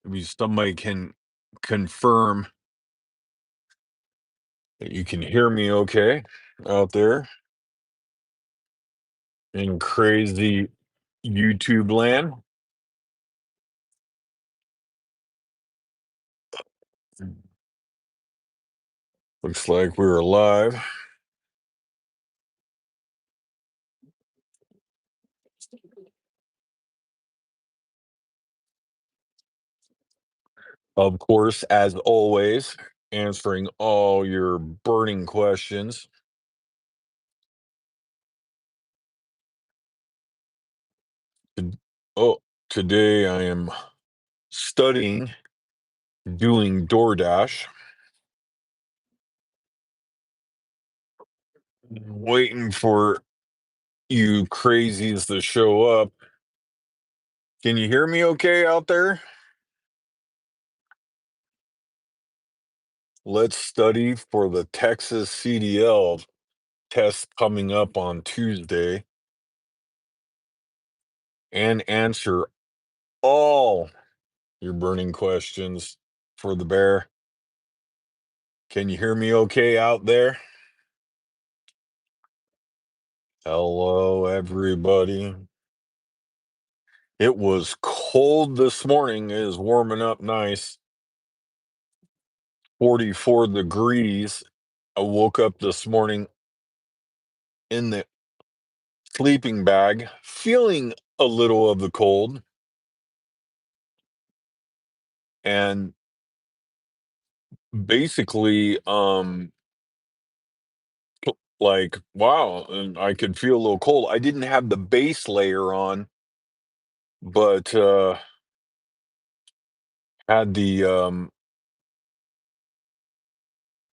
Maybe somebody can confirm that you can hear me okay out there in crazy YouTube land. Looks like we're live. Of course, as always, answering all your burning questions. T- Oh, today I am studying doing DoorDash, waiting for you crazies to show up. Can you hear me okay out there? Let's study for the Texas CDL test coming up on Tuesday and answer all your burning questions for the bear. Can you hear me okay out there? Hello, everybody. It was cold this morning. It is warming up nice. 44 degrees. I woke up this morning in the sleeping bag, feeling a little of the cold. And basically, like, wow, and I could feel a little cold. I didn't have the base layer on, but had the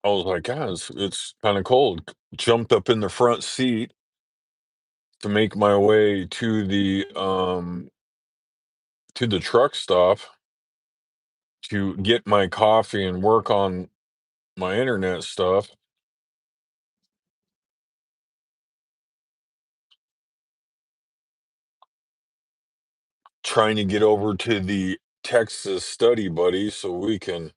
I was like, God, it's kind of cold. Jumped up in the front seat to make my way to the truck stop to get my coffee and work on my internet stuff. Trying to get over to the Texas study buddy so we can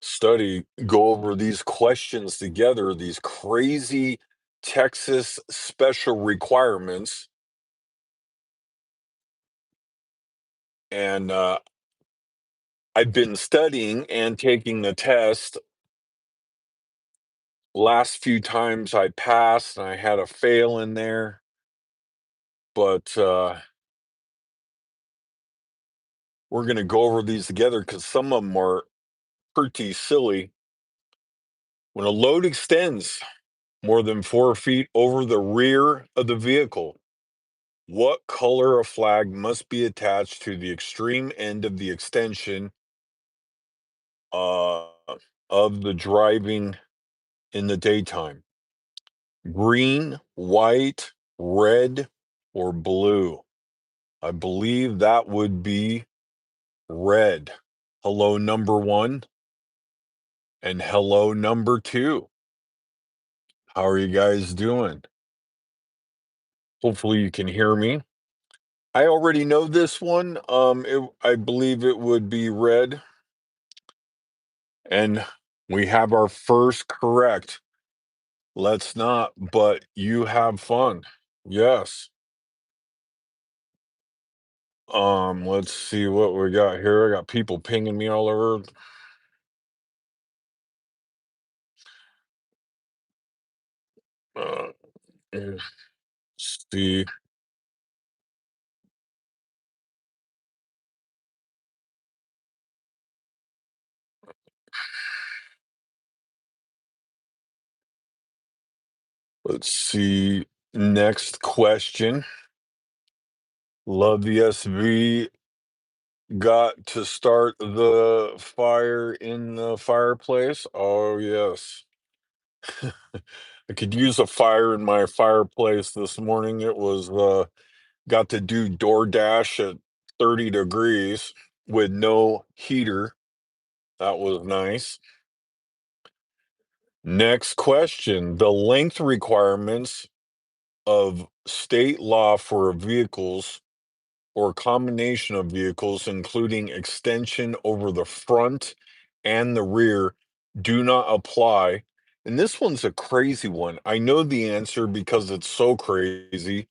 study, go over these questions together, these crazy Texas special requirements. And I've been studying and taking the test. Last few times I passed and I had a fail in there, but we're going to go over these together because some of them are pretty silly. When a load extends more than 4 feet over the rear of the vehicle, what color of flag must be attached to the extreme end of the extension uh, of the driving in the daytime? Green, white, red, or blue? I believe that would be red. Hello, number one, and hello, number two. How are you guys doing? Hopefully, you can hear me. I already know this one. I believe it would be red, and we have our first correct. Let's not, but you have fun. Yes. Let's see what we got here. I got people pinging me all over. Uh, let's see. Let's see. Next question. Love the SV got to start the fire in the fireplace. Oh, yes. I could use a fire in my fireplace this morning. It was got to do DoorDash at 30 degrees with no heater. That was nice. Next question. The length requirements of state law for vehicles or combination of vehicles, including extension over the front and the rear, do not apply. And this one's a crazy one. I know the answer because it's so crazy.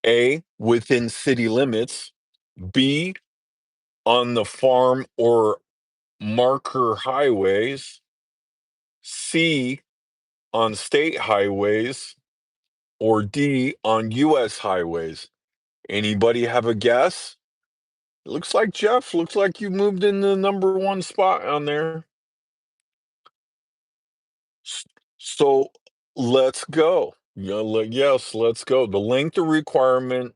A, within city limits. B, on the farm or marker highways. C, on state highways. Or D, on US highways. Anybody have a guess? Looks like Jeff, looks like you moved in the number one spot on there. S- So let's go. Yeah, yes, let's go. The length of requirement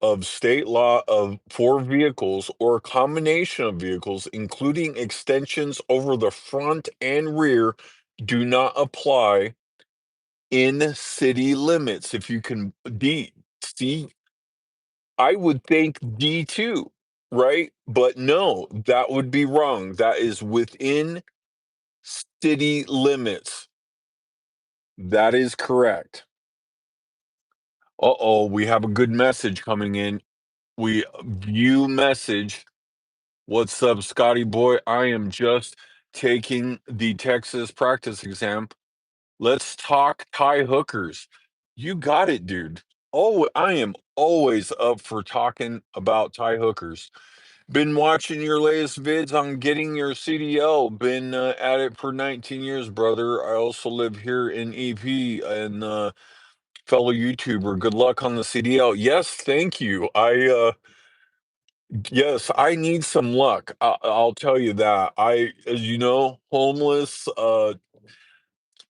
of state law of for vehicles or a combination of vehicles, including extensions over the front and rear, do not apply in city limits. If you can D, see, I would think D2, right? But no, that would be wrong. That is within city limits. That is correct. Uh-oh, we have a good message coming in. We view message. What's up, Scotty boy? I am just taking the Texas practice exam. Let's talk Thai hookers. You got it, dude. Oh, I am always up for talking about Thai hookers. Been watching your latest vids on getting your CDL. Been at it for 19 years, brother. I also live here in EP and fellow YouTuber. Good luck on the CDL. Yes, thank you. Yes, I need some luck. I'll tell you that. As you know, homeless.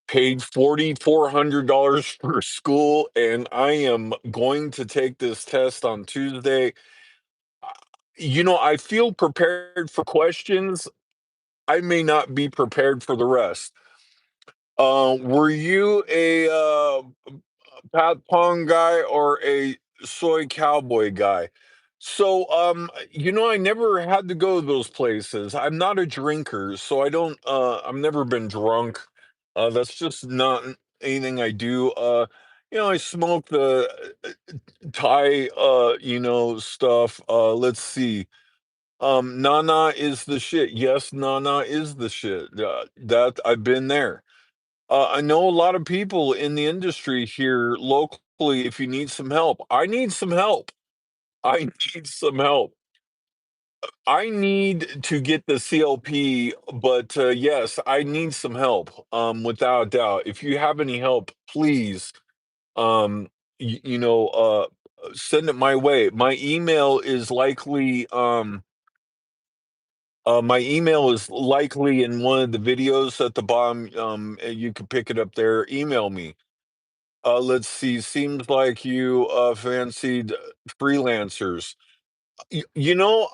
Paid $4,400 for school, and I am going to take this test on Tuesday. Uh, I feel prepared for questions. I may not be prepared for the rest. Were you a Pat Pong guy or a soy cowboy guy? So, I never had to go to those places. I'm not a drinker, so I've never been drunk. That's just not anything I do. I smoke the Thai, stuff. Let's see. Nana is the shit. Yes, Nana is the shit. That I've been there. I know a lot of people in the industry here locally. If you need some help, I need some help. I need some help. I need to get the CLP, but yes, I need some help. Without a doubt. If you have any help, please, um, send it my way. My email is likely in one of the videos at the bottom. And you can pick it up there. Email me. Let's see. Seems like you fancied freelancers. You know,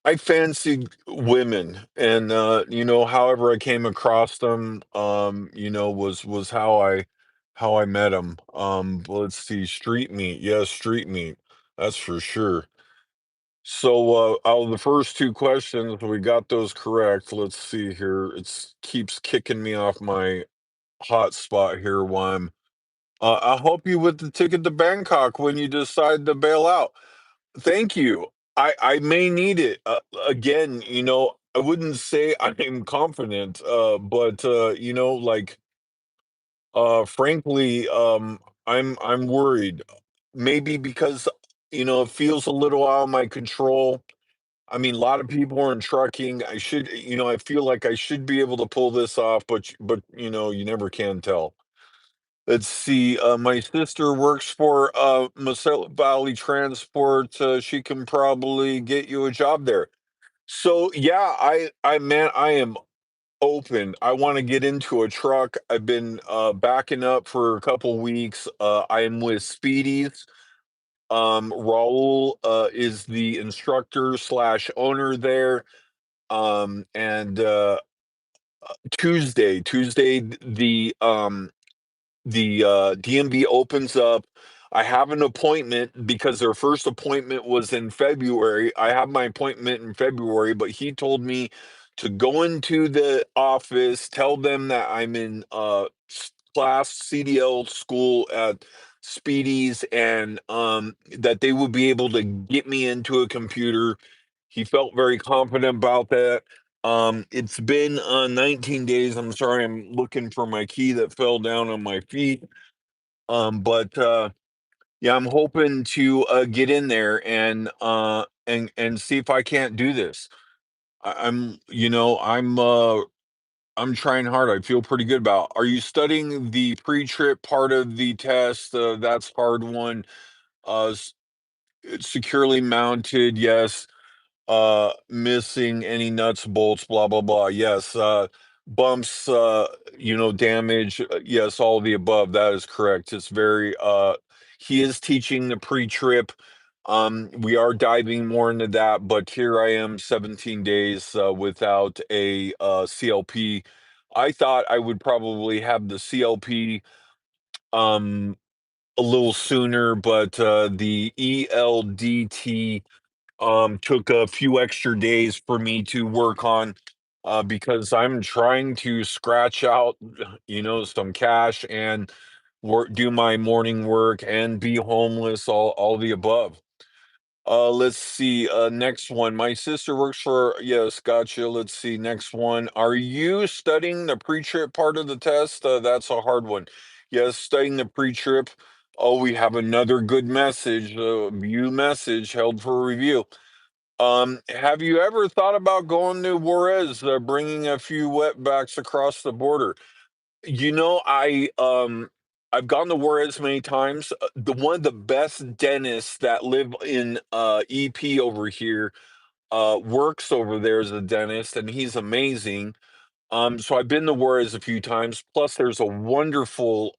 I fancied women, and however I came across them, was how I met them. Let's see. Street meat. Yes, street meat. That's for sure. So, out of the first two questions, we got those correct. Let's see here. It's keeps kicking me off my hot spot here while I'll help you with the ticket to Bangkok when you decide to bail out. Thank you. I may need it. Again, I wouldn't say I'm confident, but frankly, I'm worried. Maybe because it feels a little out of my control. I mean, a lot of people are in trucking. I feel like I should be able to pull this off, but you never can tell. Let's see. My sister works for Marcelo Valley Transport. She can probably get you a job there. So yeah, man, I am open. I want to get into a truck. I've been backing up for a couple weeks. I am with Speedies. Raul is the instructor slash owner there. And Tuesday, the DMV opens up. I have an appointment because their first appointment was in February. I have my appointment in February, but he told me to go into the office, tell them that I'm in class CDL school at speedies, and that they would be able to get me into a computer. He felt very confident about that. It's been 19 days. I'm sorry, I'm looking for my key that fell down on my feet. But yeah, I'm hoping to get in there and see if I can't do this. I'm trying hard. I feel pretty good about. Are you studying the pre-trip part of the test? That's hard one. It's securely mounted, yes. Missing any nuts, bolts, blah blah blah. Yes. Bumps, damage. Yes, all of the above. That is correct. It's very. He is teaching the pre-trip. We are diving more into that, but here I am, 17 days without a CLP. I thought I would probably have the CLP um a little sooner, but the ELDT took a few extra days for me to work on, because I'm trying to scratch out, some cash and do my morning work and be homeless, all the above. Let's see. Next one. My sister works for, yes, gotcha. Let's see. Next one. Are you studying the pre-trip part of the test? That's a hard one. Yes, studying the pre-trip. Oh, we have another good message. View message held for review. Have you ever thought about going to Juarez, bringing a few wetbacks across the border? I've gone to Juarez many times. The one of the best dentists that live in EP over here works over there as a dentist, and he's amazing. So I've been to Juarez a few times. Plus, there's a wonderful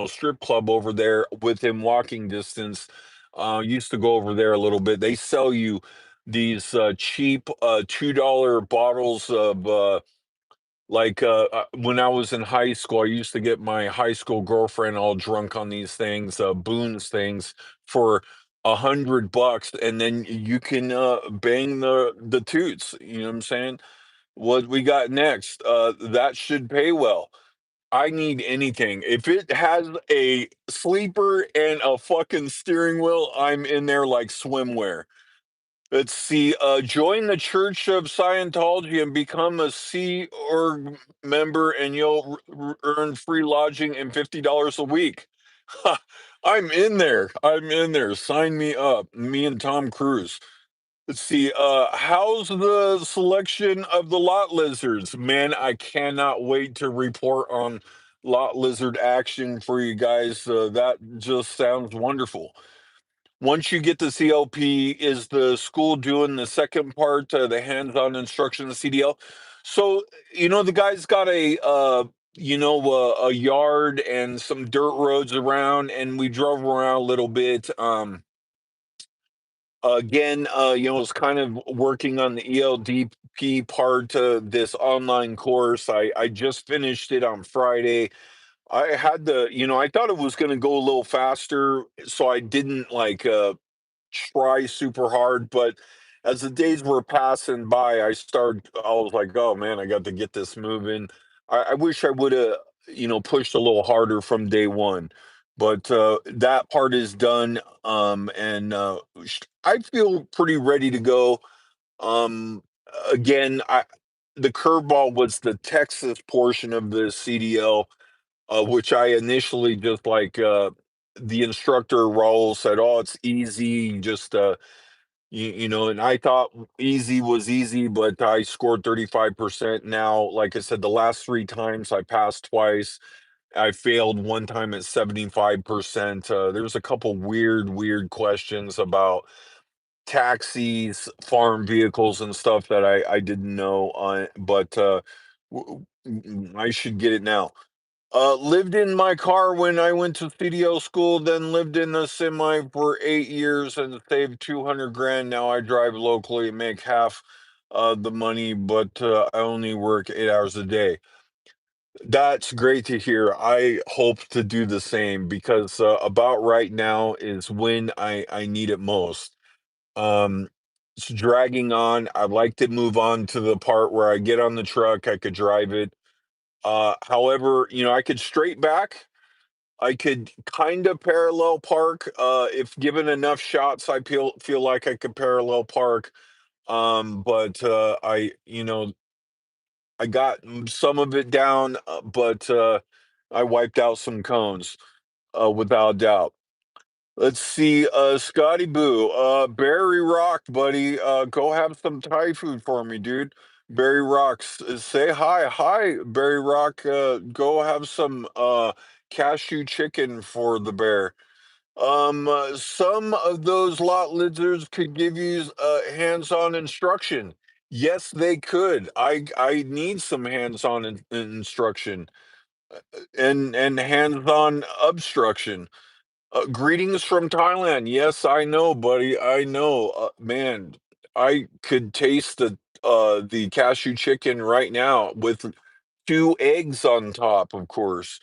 strip club over there within walking distance. Used to go over there a little bit. They sell you these cheap $2 bottles of when I was in high school, I used to get my high school girlfriend all drunk on these things, Boone's things, for $100, and then you can bang the toots. You know what I'm saying? What we got next? That should pay well. I need anything. If it has a sleeper and a fucking steering wheel, I'm in there like swimwear. Let's see. Join the Church of Scientology and become a Sea Org member, and you'll earn free lodging and $50 a week. Ha, I'm in there. I'm in there. Sign me up. Me and Tom Cruise. Let's see. How's the selection of the lot lizards? Man, I cannot wait to report on lot lizard action for you guys. That just sounds wonderful. Once you get the CLP, is the school doing the second part, the hands-on instruction, the CDL? So, the guy's got a yard and some dirt roads around, and we drove around a little bit. Again, was kind of working on the ELDP part of this online course. I just finished it on Friday. I had I thought it was going to go a little faster, so I didn't try super hard, but as the days were passing by, I was like, oh man, I got to get this moving. I wish I would have, pushed a little harder from day one, but that part is done. And I feel pretty ready to go. Um, again, the curveball was the Texas portion of the CDL, which I initially just the instructor Raul said, "Oh, it's easy, just and I thought easy was easy, but I scored 35%. Now, like I said, the last three times I passed twice. I failed one time at 75%. There was a couple weird questions about taxis, farm vehicles, and stuff that I didn't know. But I should get it now. Lived in my car when I went to studio school, then lived in a semi for 8 years and saved 200 grand. Now I drive locally and make half the money, but I only work 8 hours a day. That's great to hear. I hope to do the same because about right now is when I need it most. Um, it's dragging on. I'd like to move on to the part where I get on the truck, I could drive it. However, I could straight back. I could kind of parallel park if given enough shots. I feel like I could parallel park. But I got some of it down, but I wiped out some cones without a doubt. Let's see, Scotty Boo, Barry Rock, buddy, go have some Thai food for me, dude. Barry Rocks, say hi, Barry Rock. Go have some cashew chicken for the bear. Some of those lot lizards could give you hands-on instruction. Yes, they could. I need some hands-on instruction and hands-on obstruction. Greetings from Thailand. Yes, I know, buddy. I know. Man, I could taste the cashew chicken right now with two eggs on top, of course.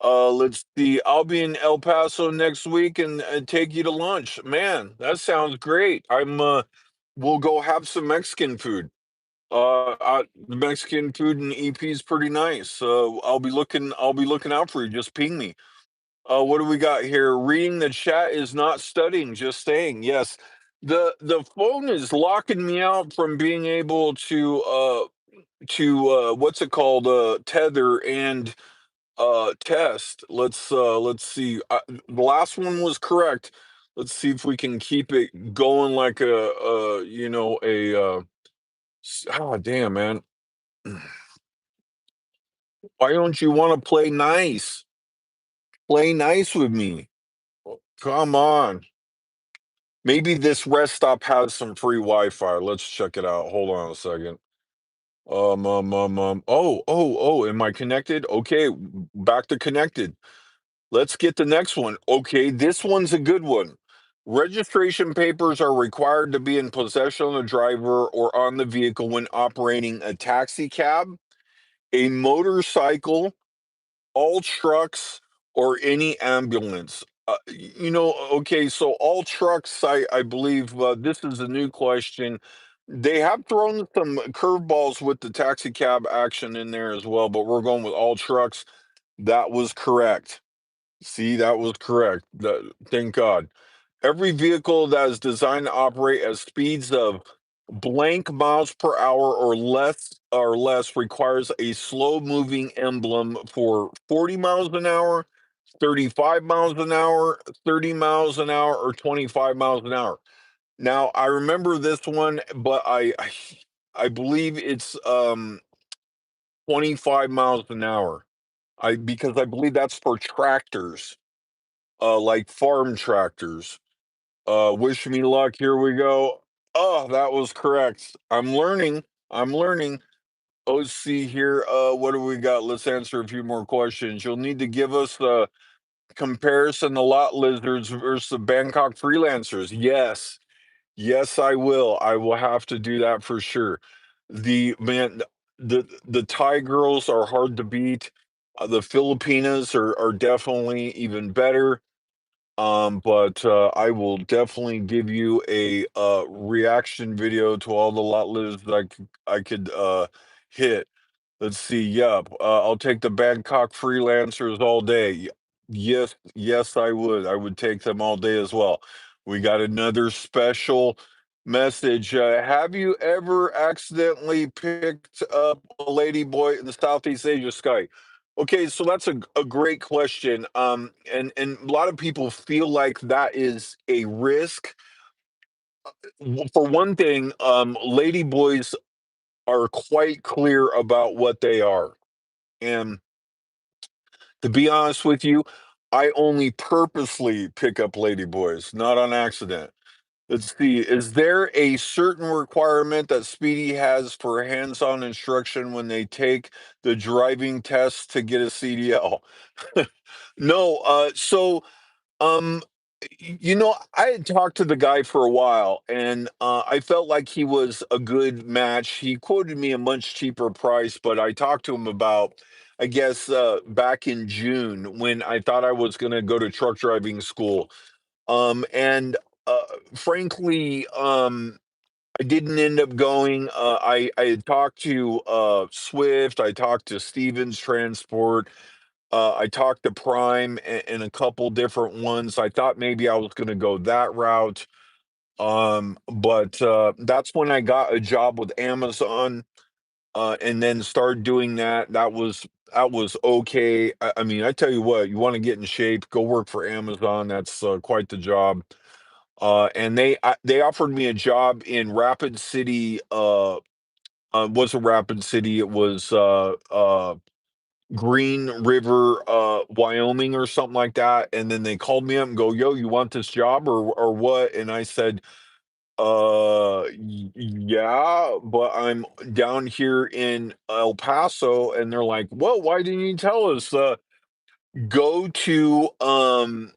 Let's see. I'll be in El Paso next week and take you to lunch. Man, that sounds great. We'll go have some Mexican food. The Mexican food in EP is pretty nice. I'll be looking out for you. Just ping me. What do we got here? Reading the chat is not studying, just staying. Yes. The phone is locking me out from being able to what's it called? Tether and test. Let's see. The last one was correct. Let's see if we can keep it going like oh damn man. Why don't you want to play nice? Play nice with me. Come on. Maybe this rest stop has some free Wi-Fi. Let's check it out. Hold on a second. Oh, am I connected? Okay, back to connected. Let's get the next one. Okay, this one's a good one. Registration papers are required to be in possession of the driver or on the vehicle when operating a taxi cab, a motorcycle, all trucks, or any ambulance. Okay, so all trucks, I believe this is a new question. They have thrown some curveballs with the taxi cab action in there as well, but we're going with all trucks. That was correct. See, that was correct. Thank God. Every vehicle that is designed to operate at speeds of blank miles per hour or less requires a slow moving emblem for 40 miles an hour, 35 miles an hour, 30 miles an hour, or 25 miles an hour. Now, I remember this one, but I believe it's 25 miles an hour. Because I believe that's for tractors, like farm tractors. Wish me luck. Here we go. Oh, that was correct. I'm learning. I'm learning. OC here. What do we got? Let's answer a few more questions. You'll need to give us the comparison to lot lizards versus the Bangkok freelancers. Yes. Yes, I will. I will have to do that for sure. The Thai girls are hard to beat. The Filipinas are definitely even better. But I will definitely give you a reaction video to all the lot lists that I could hit. Let's see. Yep. I'll take the Bangkok freelancers all day. Yes, yes, I would. I would take them all day as well. We got another special message. Have you ever accidentally picked up a lady boy in the Southeast Asia sky? Okay, so that's a great question. And a lot of people feel like that is a risk. For one thing, lady boys are quite clear about what they are. And to be honest with you, I only purposely pick up ladyboys, not on accident. Let's see. Is there a certain requirement that Speedy has for hands-on instruction when they take the driving test to get a CDL? No. Um, I had talked to the guy for a while, and I felt like he was a good match. He quoted me a much cheaper price, but I talked to him about, I guess, back in June when I thought I was going to go to truck driving school. And uh, frankly, I didn't end up going. I had talked to Swift. I talked to Stevens Transport. I talked to Prime and a couple different ones. I thought maybe I was gonna go that route, but that's when I got a job with Amazon, and then started doing that. That was okay. I mean, I tell you what, you want to get in shape, go work for Amazon. That's quite the job. And they offered me a job in Rapid City. Wasn't Rapid City? It was Green River, Wyoming, or something like that. And then they called me up and go, "Yo, you want this job or what?" And I said, yeah, but I'm down here in El Paso." And they're like, "Well, why didn't you tell us? Go to um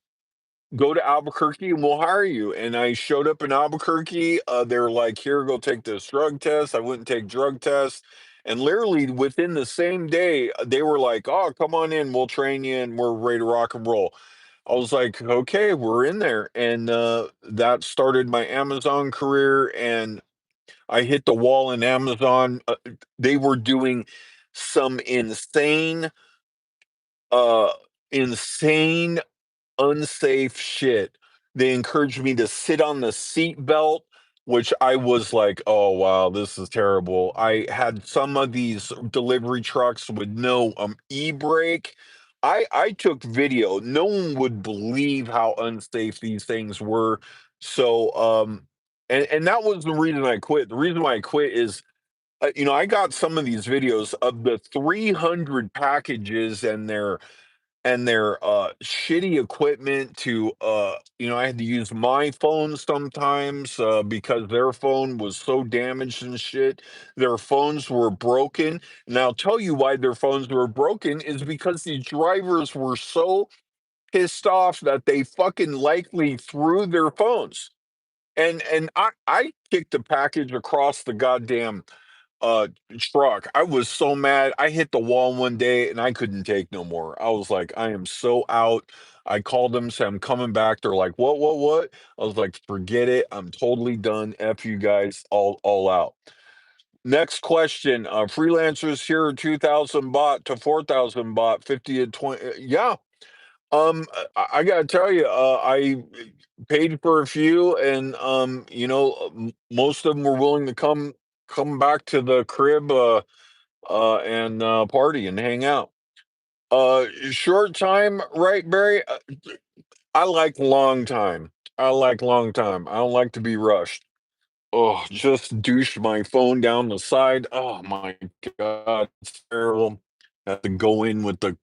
go to Albuquerque and we'll hire you." And I showed up in Albuquerque. They're like, "Here, go take this drug test." I wouldn't take drug tests. And literally within the same day, they were like, "Oh, come on in, we'll train you and we're ready to rock and roll." I was like, "Okay, we're in there." And that started my Amazon career. And I hit the wall in Amazon. They were doing some uh, insane unsafe shit. They encouraged me to sit on the seat belt, which I was like, "Oh wow, this is terrible." I had some of these delivery trucks with no e-brake. I took video. No one would believe how unsafe these things were. So and that was the reason I quit. The reason why I quit is I got some of these videos of the 300 packages and their shitty equipment to I had to use my phone sometimes because their phone was so damaged and shit. Their phones were broken. And I'll tell you why their phones were broken is because the drivers were so pissed off that they fucking likely threw their phones. And I kicked the package across the goddamn uh truck. I was so mad. I hit the wall one day and I couldn't take no more. I was like, I am so out. I called them, said I'm coming back. They're like, what? I was like, forget it. I'm totally done. F you guys, all out. Next question. Freelancers here 2,000 bot to 4,000 bot, 50 to 20. Yeah. I gotta tell you, I paid for a few, and most of them were willing to come back to the crib, and party and hang out. Short time, right, Barry? I like long time. I like long time. I don't like to be rushed. Oh, just douche my phone down the side. Oh my god, it's terrible. Have to go in with the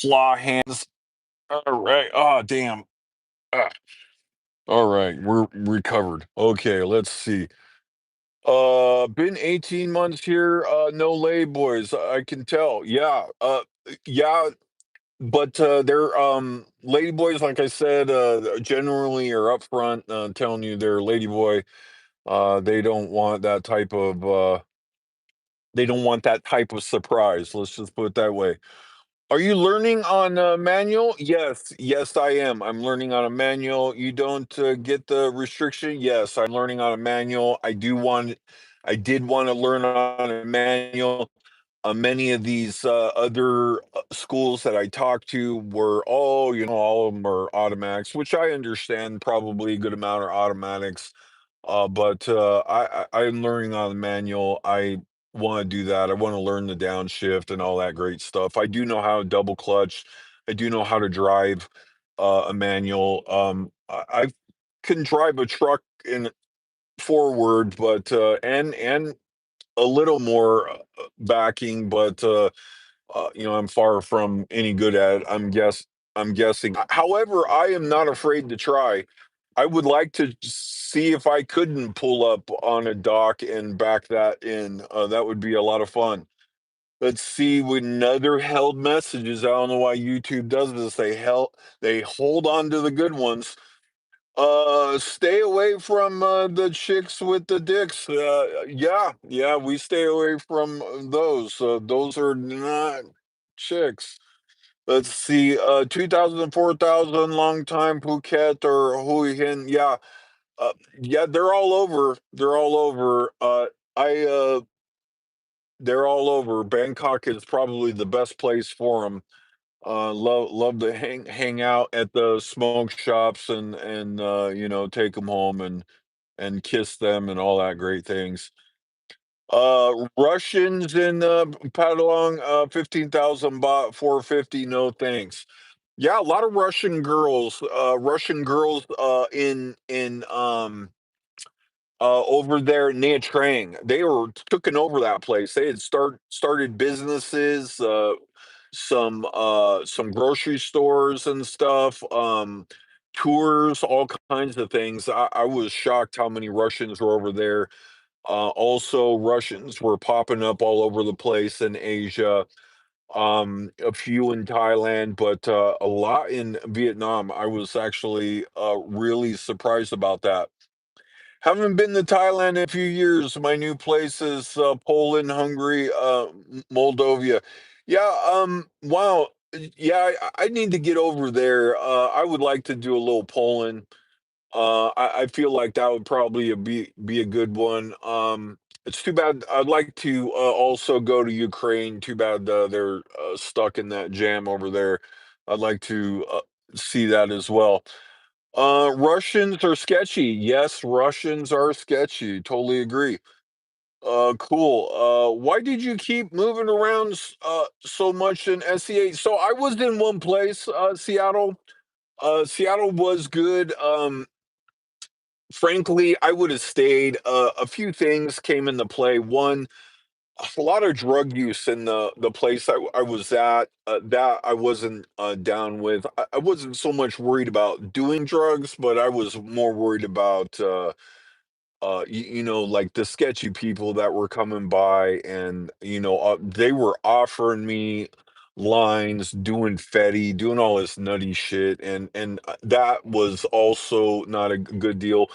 claw hands. All right. Oh, damn. Ah, all right, we're recovered. Okay, let's see. Been 18 months here. No lay boys. I can tell. Yeah. Yeah, but they're lady boys, like I said, generally are upfront, telling you they're lady boy. They don't want that type of surprise. Let's just put it that way. Are you learning on manual? Yes, yes, I am. I'm learning on a manual. You don't get the restriction? Yes, I'm learning on a manual. I did want to learn on a manual. Many of these other schools that I talked to were, oh, all of them are automatics, which I understand probably a good amount are automatics. But I'm learning on the manual. I want to do that. I want to learn the downshift and all that great stuff. I do know how to double clutch. I do know how to drive a manual. I can drive a truck in forward, but and a little more backing, but I'm far from any good at it. I'm guessing. However, I am not afraid to try. I would like to see if I couldn't pull up on a dock and back that in. That would be a lot of fun. Let's see with another held messages. I don't know why YouTube does this. They hold on to the good ones. Stay away from the chicks with the dicks. Yeah, we stay away from those. Those are not chicks. Let's see, 2,000, long time Phuket or Hue Hin. Yeah, they're all over. They're all over. I They're all over. Bangkok is probably the best place for them. Love to hang out at the smoke shops and you know, take them home and kiss them and all that great things. Russians in Padalong, 15,000 baht, 450. No thanks. Yeah, a lot of Russian girls in over there in Nha Trang. They were taking over that place. They had started businesses, some grocery stores and stuff, tours, all kinds of things. I was shocked how many Russians were over there. Also, Russians were popping up all over the place in Asia. A few in Thailand, but a lot in Vietnam. I was actually really surprised about that. Haven't been to Thailand in a few years. My new place is Poland, Hungary, Moldova. Yeah, wow. Yeah, I need to get over there. I would like to do a little Poland. I feel like that would probably be a good one. It's too bad. I'd like to also go to Ukraine. Too bad they're stuck in that jam over there. I'd like to see that as well. Russians are sketchy. Yes, Russians are sketchy. Totally agree. Cool. Why did you keep moving around so much in SEA? So I was in one place, Seattle. Seattle was good. Frankly, I would have stayed. A few things came into play. One, a lot of drug use in the place I was at. That I wasn't down with. I wasn't so much worried about doing drugs, but I was more worried about you know, like the sketchy people that were coming by, and you know, they were offering me lines, doing fetty, doing all this nutty shit, and that was also not a good deal.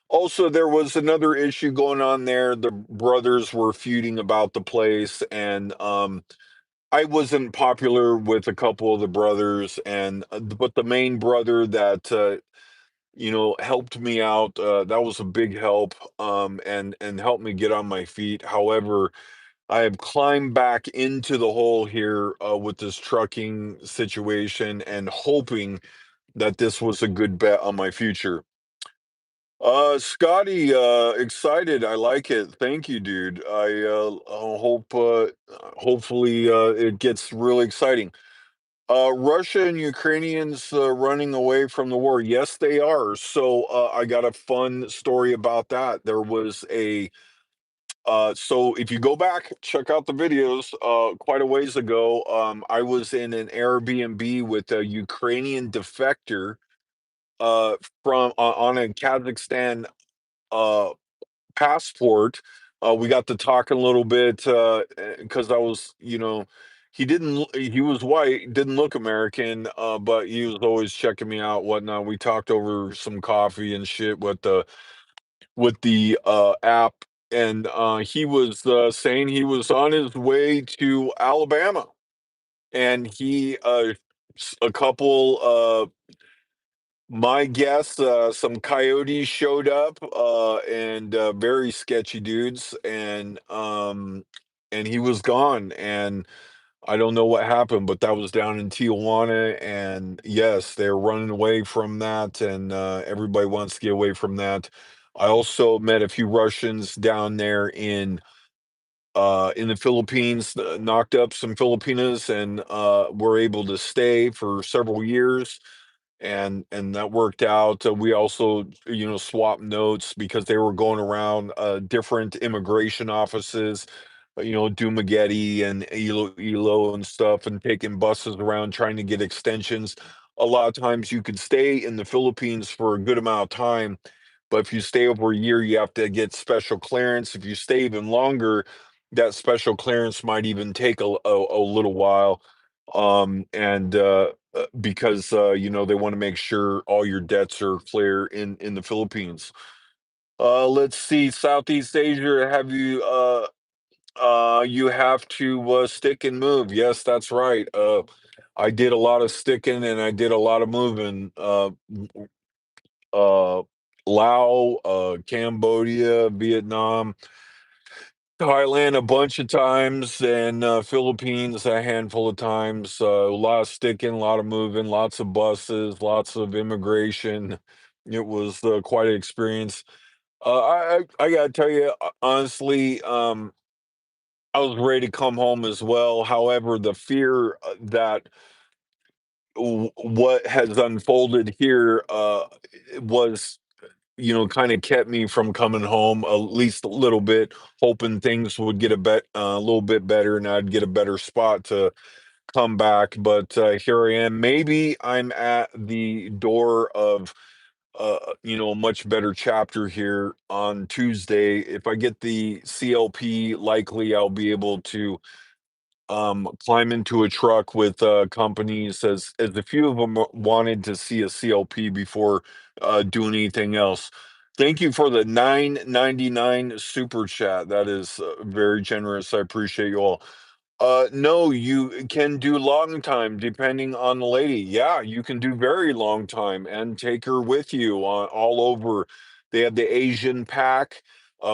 Also, there was another issue going on there. The brothers were feuding about the place, and I wasn't popular with a couple of the brothers, and but the main brother that you know, helped me out. That was a big help, and helped me get on my feet. However, I have climbed back into the hole here with this trucking situation, and hoping that this was a good bet on my future. Scotty, excited. I like it. Thank you, dude. I hope, hopefully, it gets really exciting. Russia and Ukrainians running away from the war. Yes, they are. So I got a fun story about that. There was so if you go back, check out the videos. Quite a ways ago, I was in an Airbnb with a Ukrainian defector uh, from on a Kazakhstan uh, passport. We got to talking a little bit because I was, you know, he was white, didn't look American, but he was always checking me out, whatnot. We talked over some coffee and shit with the app, and he was saying he was on his way to Alabama, and a couple my guess, some coyotes showed up, and very sketchy dudes, and he was gone, and I don't know what happened, but that was down in Tijuana, and yes, they're running away from that, and everybody wants to get away from that. I also met a few Russians down there in the Philippines, knocked up some Filipinas, and were able to stay for several years, and that worked out. We also, you know, swapped notes because they were going around different immigration offices, you know, Dumaguete and Ilo and stuff, and taking buses around trying to get extensions. A lot of times you could stay in the Philippines for a good amount of time, but if you stay over a year, you have to get special clearance. If you stay even longer, that special clearance might even take a little while. And because you know, they want to make sure all your debts are clear in the Philippines. Let's see, Southeast Asia. Have you you have to stick and move? Yes, that's right. I did a lot of sticking and I did a lot of moving. Uh, Laos, Cambodia, Vietnam. Thailand a bunch of times, and Philippines a handful of times. A lot of sticking, a lot of moving, lots of buses, lots of immigration. It was quite an experience. I gotta tell you, honestly, I was ready to come home as well. However, the fear that what has unfolded here was, kind of kept me from coming home at least a little bit, hoping things would get a little bit better and I'd get a better spot to come back. But here I am. Maybe I'm at the door of a much better chapter here on Tuesday. If I get the CLP, likely I'll be able to climb into a truck with companies, as a few of them wanted to see a CLP before doing anything else. Thank you for the 9.99 super chat. That is very generous. I appreciate you all. No, you can do long time depending on the lady. Yeah, you can do very long time and take her with you on all over. They have the Asian pack.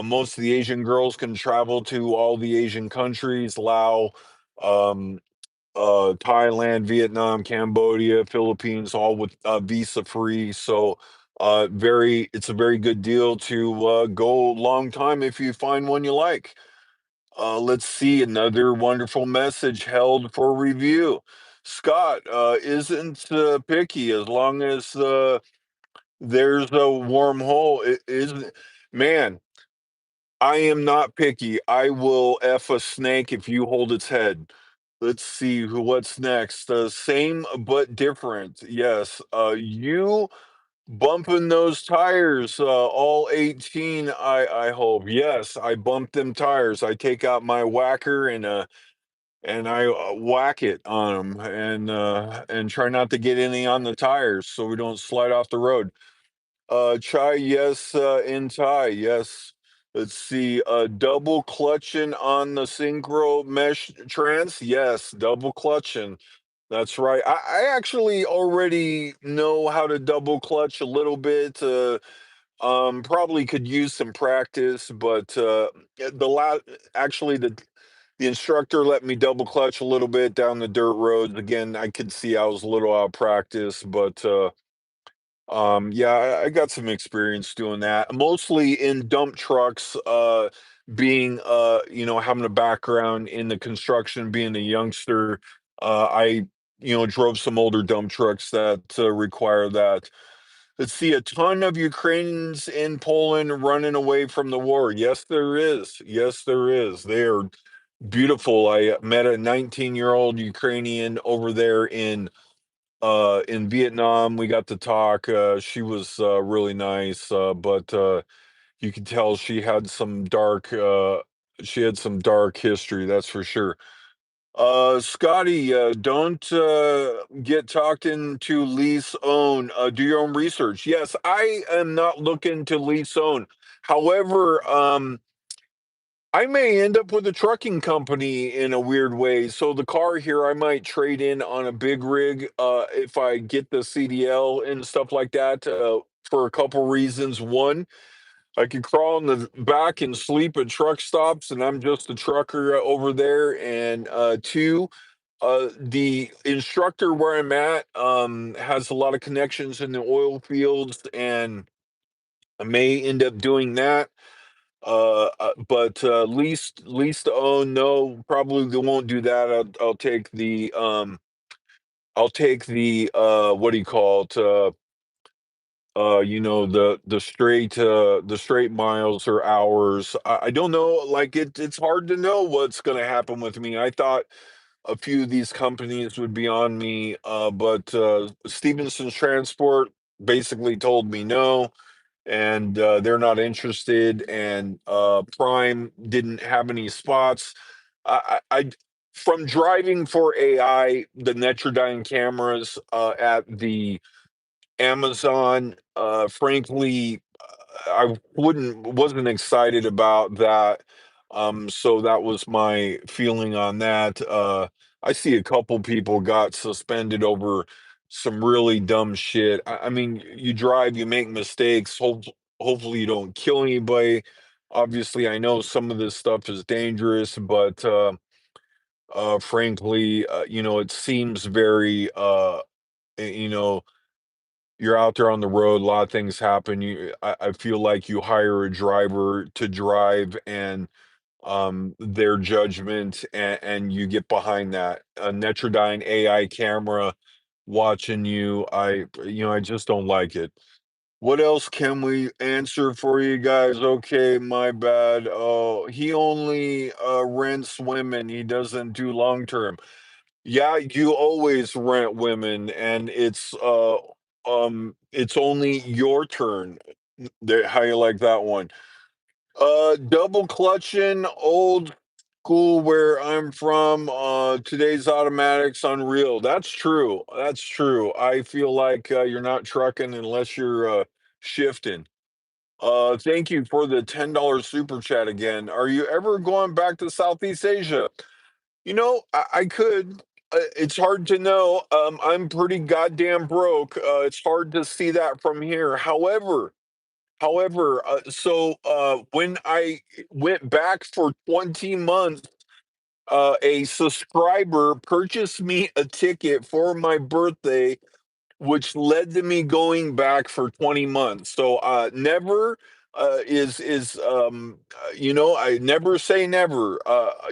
Most of the Asian girls can travel to all the Asian countries, Laos, um, Thailand, Vietnam, Cambodia, Philippines, all with visa free. So, it's a very good deal to go long time if you find one you like. Let's see, another wonderful message held for review. Scott isn't picky as long as there's a warm hole. It isn't, man. I am not picky. I will F a snake if you hold its head. Let's see what's next. Same but different. Yes. You bumping those tires, all 18, I hope. Yes, I bumped them tires. I take out my whacker and I whack it on them and try not to get any on the tires so we don't slide off the road. Chai, yes, in Thai, yes. Let's see, double clutching on the synchro mesh trans. Yes, double clutching. That's right. I actually already know how to double clutch a little bit. Probably could use some practice, but the last actually the instructor let me double clutch a little bit down the dirt roads. Again, I could see I was a little out of practice, but yeah, I got some experience doing that, mostly in dump trucks, having a background in the construction, being a youngster. I, drove some older dump trucks that require that. Let's see, a ton of Ukrainians in Poland running away from the war. Yes, there is. Yes, there is. They are beautiful. I met a 19-year-old Ukrainian over there in Vietnam. We got to talk. She was really nice, but you could tell she had some dark history, that's for sure. Scotty, don't get talked into lease own. Do your own research. Yes, I am not looking to lease own. However, I may end up with a trucking company in a weird way. So the car here, I might trade in on a big rig if I get the CDL and stuff like that for a couple reasons. One, I could crawl in the back and sleep at truck stops, and I'm just a trucker over there. And two, the instructor where I'm at has a lot of connections in the oil fields, and I may end up doing that. But least to own, no, probably won't do that. I'll take the what do you call it? The straight miles or hours. I don't know. Like it's hard to know what's going to happen with me. I thought a few of these companies would be on me, but Stevenson's Transport basically told me no, and they're not interested. And Prime didn't have any spots. I from driving for AI, the Netrodyne cameras at the Amazon, frankly, I wasn't excited about that. So that was my feeling on that. I see a couple people got suspended over some really dumb shit. I mean, you drive, you make mistakes. Hopefully, you don't kill anybody. Obviously, I know some of this stuff is dangerous, but frankly, it seems very, you know, you're out there on the road, a lot of things happen. I feel like you hire a driver to drive and their judgment, and you get behind that. A Netrodyne AI camera watching you, I just don't like it. What else can we answer for you guys? Okay, my bad. Oh, he only rents women. He doesn't do long term. Yeah, you always rent women, and it's only your turn. There, how you like that one? Double clutching, old school where I'm from. Today's automatics unreal. That's true. That's true. I feel like you're not trucking unless you're shifting. Thank you for the $10 super chat again. Are you ever going back to Southeast Asia? I could. It's hard to know. I'm pretty goddamn broke. It's hard to see that from here. However, when I went back for 20 months, a subscriber purchased me a ticket for my birthday, which led to me going back for 20 months. So never I never say never.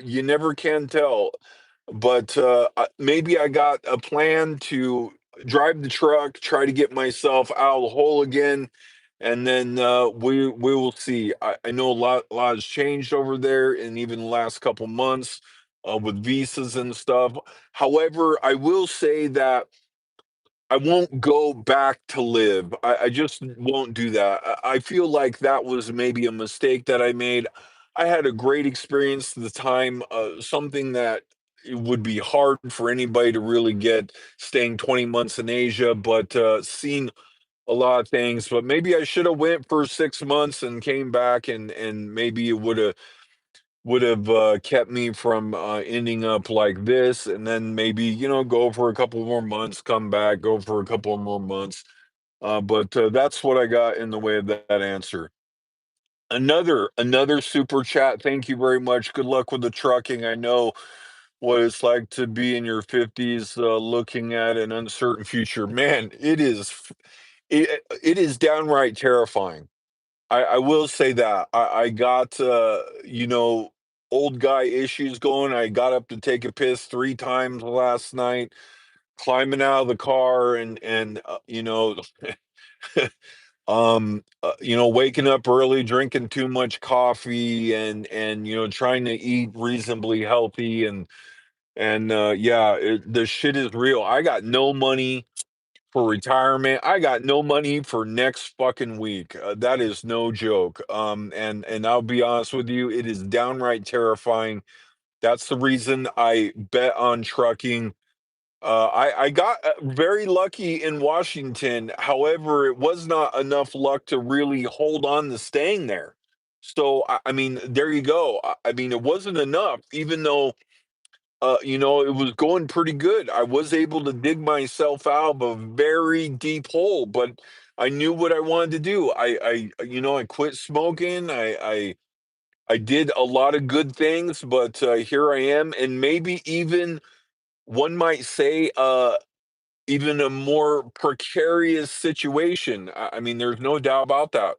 You never can tell. But maybe I got a plan to drive the truck, try to get myself out of the hole again, and then we will see. I know a lot has changed over there, and even the last couple months with visas and stuff. However, I will say that I won't go back to live. I just won't do that. I feel like that was maybe a mistake that I made. I had a great experience at the time, something that it would be hard for anybody to really get staying 20 months in Asia, but seeing a lot of things. But maybe I should have went for 6 months and came back, and maybe it would have kept me from ending up like this, and then maybe go for a couple more months, come back, go for a couple more months. But that's what I got in the way of that answer. Another super chat. Thank you very much. Good luck with the trucking. I know what it's like to be in your 50s, looking at an uncertain future. Man, it is downright terrifying. I will say that I got old guy issues going. I got up to take a piss 3 times last night, climbing out of the car, and waking up early, drinking too much coffee, and trying to eat reasonably healthy, and yeah, the shit is real. I got no money for retirement. I got no money for next fucking week. That is no joke. And I'll be honest with you, it is downright terrifying. That's the reason I bet on trucking. I got very lucky in Washington. However, it was not enough luck to really hold on to staying there. So I mean, there you go. I mean, it wasn't enough, even though it was going pretty good. I was able to dig myself out of a very deep hole, but I knew what I wanted to do. I quit smoking. I did a lot of good things, but here I am, and maybe even one might say, even a more precarious situation. I mean, there's no doubt about that.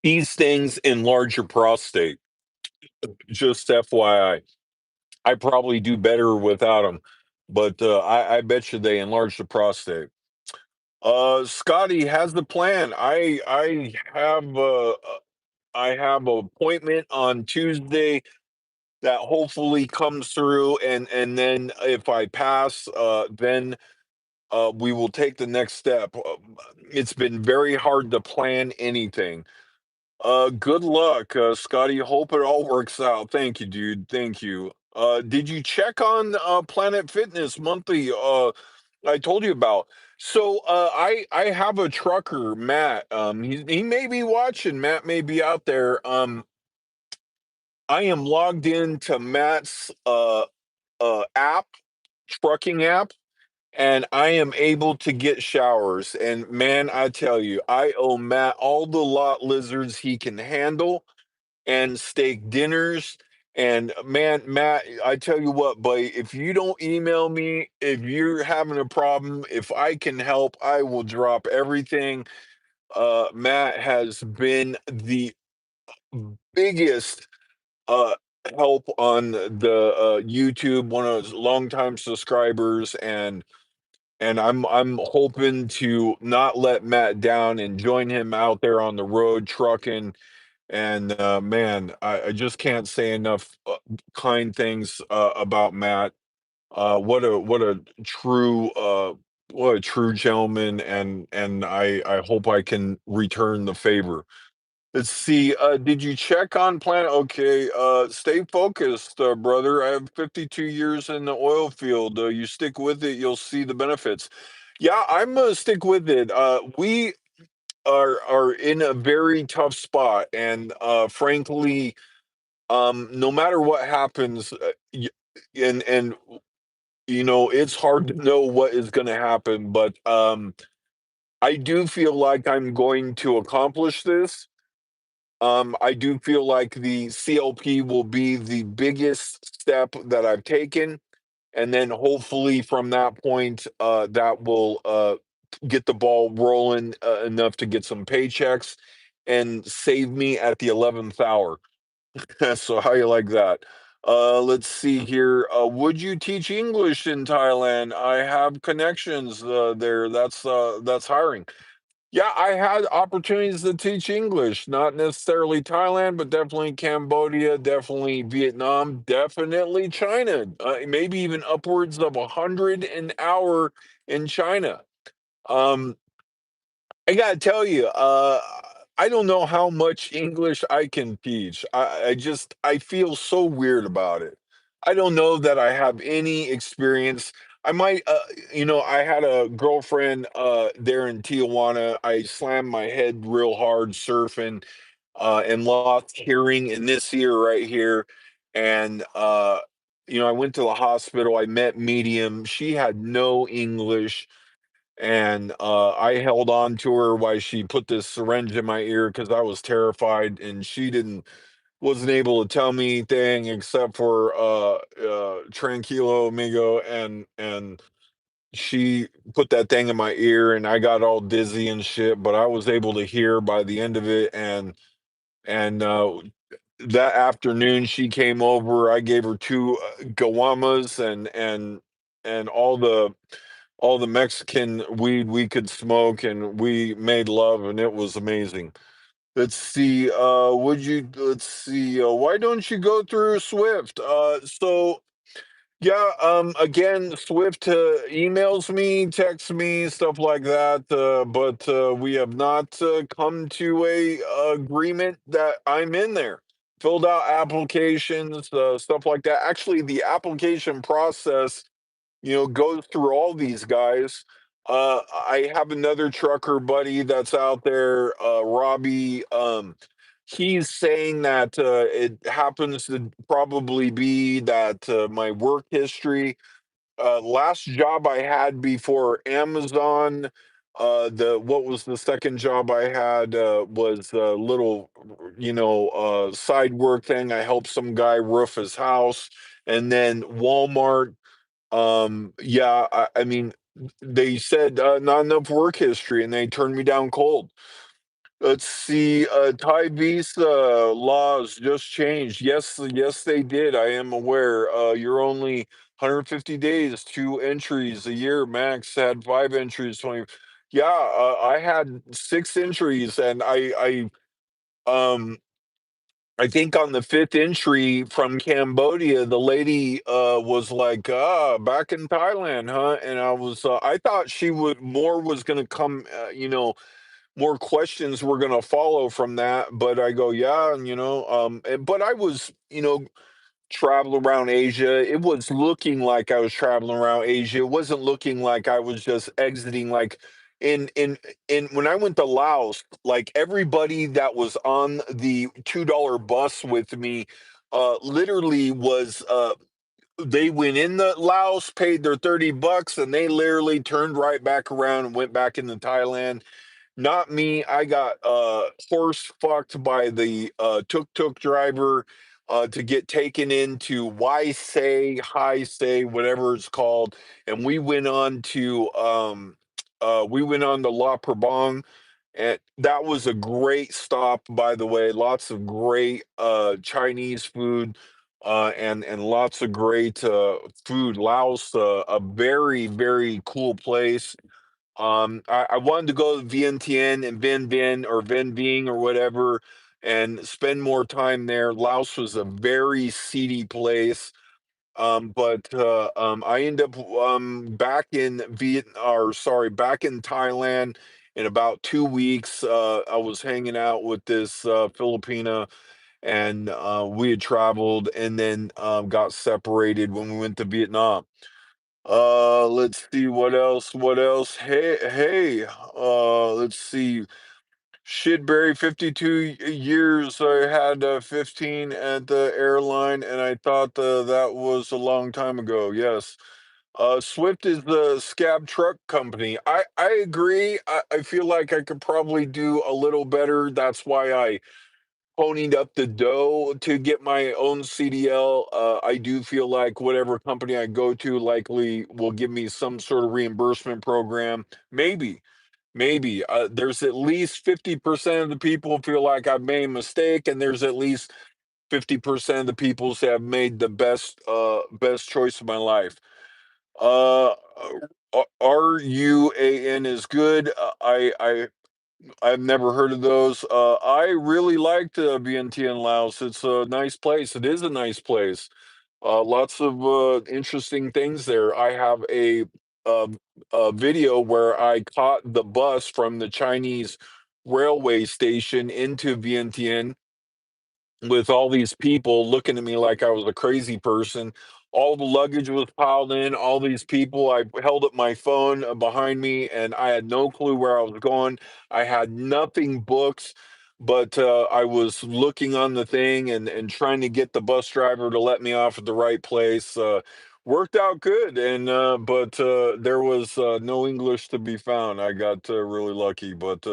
These things enlarge your prostate. Just FYI. I probably do better without them, but I bet you they enlarge the prostate. Scotty has the plan. I have an appointment on Tuesday that hopefully comes through, and then if I pass, then we will take the next step. It's been very hard to plan anything. Good luck, Scotty. Hope it all works out. Thank you, dude. Thank you. Did you check on Planet Fitness monthly? I told you about. So I have a trucker, Matt. He may be watching. Matt may be out there. I am logged into Matt's app, trucking app, and I am able to get showers. And man, I tell you, I owe Matt all the lot lizards he can handle and steak dinners. And man, Matt, I tell you what, buddy, if you don't email me, if you're having a problem, if I can help, I will drop everything. Matt has been the biggest uh help on the YouTube, one of those longtime subscribers, and I'm hoping to not let Matt down and join him out there on the road trucking. And man, I just can't say enough kind things about Matt. What a true what a true gentleman, and I hope I can return the favor. Let's see. Did you check on Planet? Okay. Stay focused, brother. I have 52 years in the oil field. You stick with it, you'll see the benefits. Yeah, I'm gonna stick with it. We are in a very tough spot, and frankly, no matter what happens, and it's hard to know what is going to happen, but I do feel like I'm going to accomplish this. I do feel like the CLP will be the biggest step that I've taken, and then hopefully from that point, that will get the ball rolling enough to get some paychecks and save me at the 11th hour. So how you like that? Let's see here. Would you teach English in Thailand? I have connections there. That's hiring. Yeah, I had opportunities to teach English, not necessarily Thailand, but definitely Cambodia, definitely Vietnam, definitely China, maybe even upwards of 100 an hour in China. Um, I gotta tell you, I don't know how much English I can teach. I feel so weird about it. I don't know that I have any experience. I might, I had a girlfriend there in Tijuana. I slammed my head real hard surfing and lost hearing in this ear right here. And, I went to the hospital. I met Medium. She had no English, and I held on to her while she put this syringe in my ear because I was terrified, and she didn't wasn't able to tell me anything except for tranquilo amigo, and she put that thing in my ear, and I got all dizzy and shit, but I was able to hear by the end of it. And that afternoon she came over. I gave her two gawamas and all the Mexican weed we could smoke, and we made love, and it was amazing. Let's see, why don't you go through Swift? Yeah, again, Swift emails me, texts me, stuff like that, but we have not come to a agreement that I'm in there. Filled out applications, stuff like that. Actually, the application process goes through all these guys. I have another trucker buddy that's out there, Robbie. He's saying that it happens to probably be that my work history. Last job I had before Amazon, the what was the second job I had was a little, side work thing. I helped some guy roof his house, and then Walmart. Yeah, I mean, they said, not enough work history, and they turned me down cold. Let's see, Thai visa laws just changed. Yes, they did. I am aware. You're only 150 days, 2 entries a year max. Had 5 entries, 20. Yeah, I had 6 entries, and I think on the fifth entry from Cambodia, the lady was like, back in Thailand, huh? And I thought she would more was going to come, more questions were going to follow from that. But I go, yeah, but I was, travel around Asia. It was looking like I was traveling around Asia. It wasn't looking like I was just exiting. Like in when I went to Laos, like everybody that was on the $2 bus with me, literally was. they went in the Laos, paid their 30 bucks, and they literally turned right back around and went back into Thailand. Not me. I got horse fucked by the tuk-tuk driver to get taken into Y Say, High Say, whatever it's called. And we went on to La Prabang, and that was a great stop, by the way. Lots of great Chinese food, and lots of great food. Laos, a very, very cool place. I wanted to go to Vientiane and Vien Vien or Vien Ving or whatever and spend more time there. Laos was a very seedy place. But I end up back in Thailand in about 2 weeks. I was hanging out with this Filipina, and we had traveled and then got separated when we went to Vietnam. Let's see what else. What else? Hey. Let's see. Shitberry, 52 years. I had 15 at the airline, and I thought that was a long time ago. Yes. Swift is the scab truck company. I agree. I feel like I could probably do a little better. That's why I ponied up the dough to get my own CDL. I do feel like whatever company I go to likely will give me some sort of reimbursement program. Maybe. There's at least 50% of the people feel like I've made a mistake, and there's at least 50% of the people say I've made the best choice of my life. Uh, RUAN is good. I've never heard of those. I really liked Vientiane, Laos. It's a nice place. It is a nice place. Lots of interesting things there. I have uh, a video where I caught the bus from the Chinese railway station into Vientiane with all these people looking at me like I was a crazy person. All the luggage was piled in, all these people. I held up my phone behind me, and I had no clue where I was going. I had nothing booked, but I was looking on the thing and trying to get the bus driver to let me off at the right place. Worked out good, and but there was no English to be found. I got really lucky, but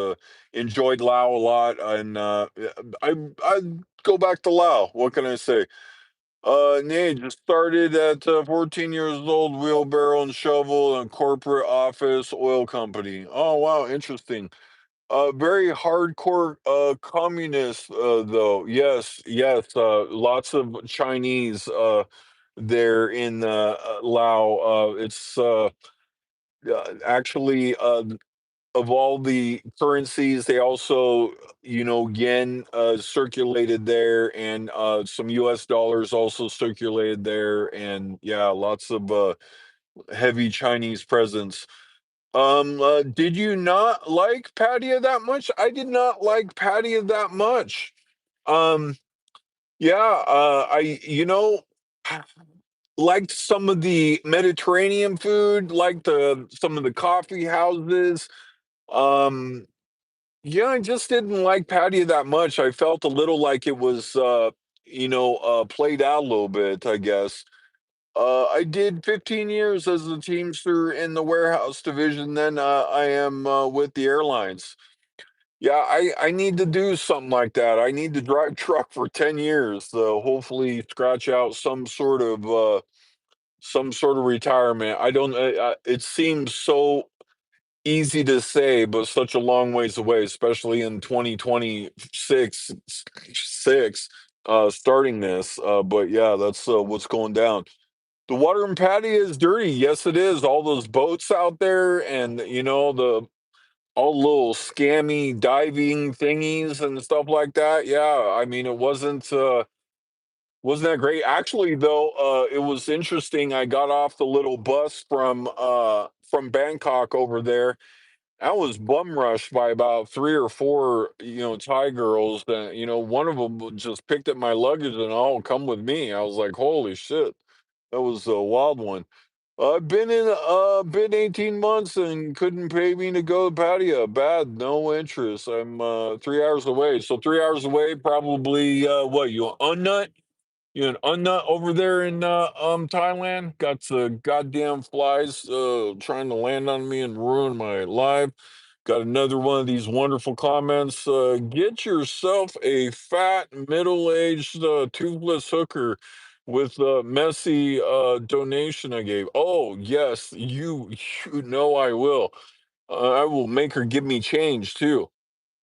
enjoyed Lao a lot, and I go back to Lao. What can I say? Nee, just started at 14 years old, wheelbarrow and shovel and corporate office oil company. Oh, wow, interesting. Very hardcore communist, though. Yes, yes. Lots of Chinese there in Lao. It's actually of all the currencies, they also, yen circulated there, and some US dollars also circulated there, and yeah, lots of heavy Chinese presence. Did you not like Pattaya that much? I did not like Pattaya that much. Um, yeah, liked some of the Mediterranean food, liked some of the coffee houses. Um, Yeah, I just didn't like Patty that much. I felt a little like it was, played out a little bit, I guess. I did 15 years as a Teamster in the warehouse division. Then I am with the airlines. Yeah, I need to do something like that. I need to drive truck for 10 years. Hopefully, scratch out some sort of retirement. I don't. It seems so easy to say, but such a long ways away, especially in 2026 starting this. But yeah, that's what's going down. The water in Pattaya is dirty. Yes, it is. All those boats out there, and the all little scammy diving thingies and stuff like that. Yeah, I mean, it wasn't that great. Actually, though, it was interesting. I got off the little bus from Bangkok over there. I was bum rushed by about 3 or 4, Thai girls that, one of them just picked up my luggage and, "Oh, come with me." I was like, "Holy shit." That was a wild one. I've been 18 months and couldn't pay me to go to Pattaya. Bad, no interest. I'm 3 hours away. So 3 hours away, probably what, you a nut? You know, Unnut over there in Thailand got the goddamn flies trying to land on me and ruin my life. Got another one of these wonderful comments. Get yourself a fat, middle-aged, toothless hooker with a messy donation I gave. Oh yes, you know I will. I will make her give me change too.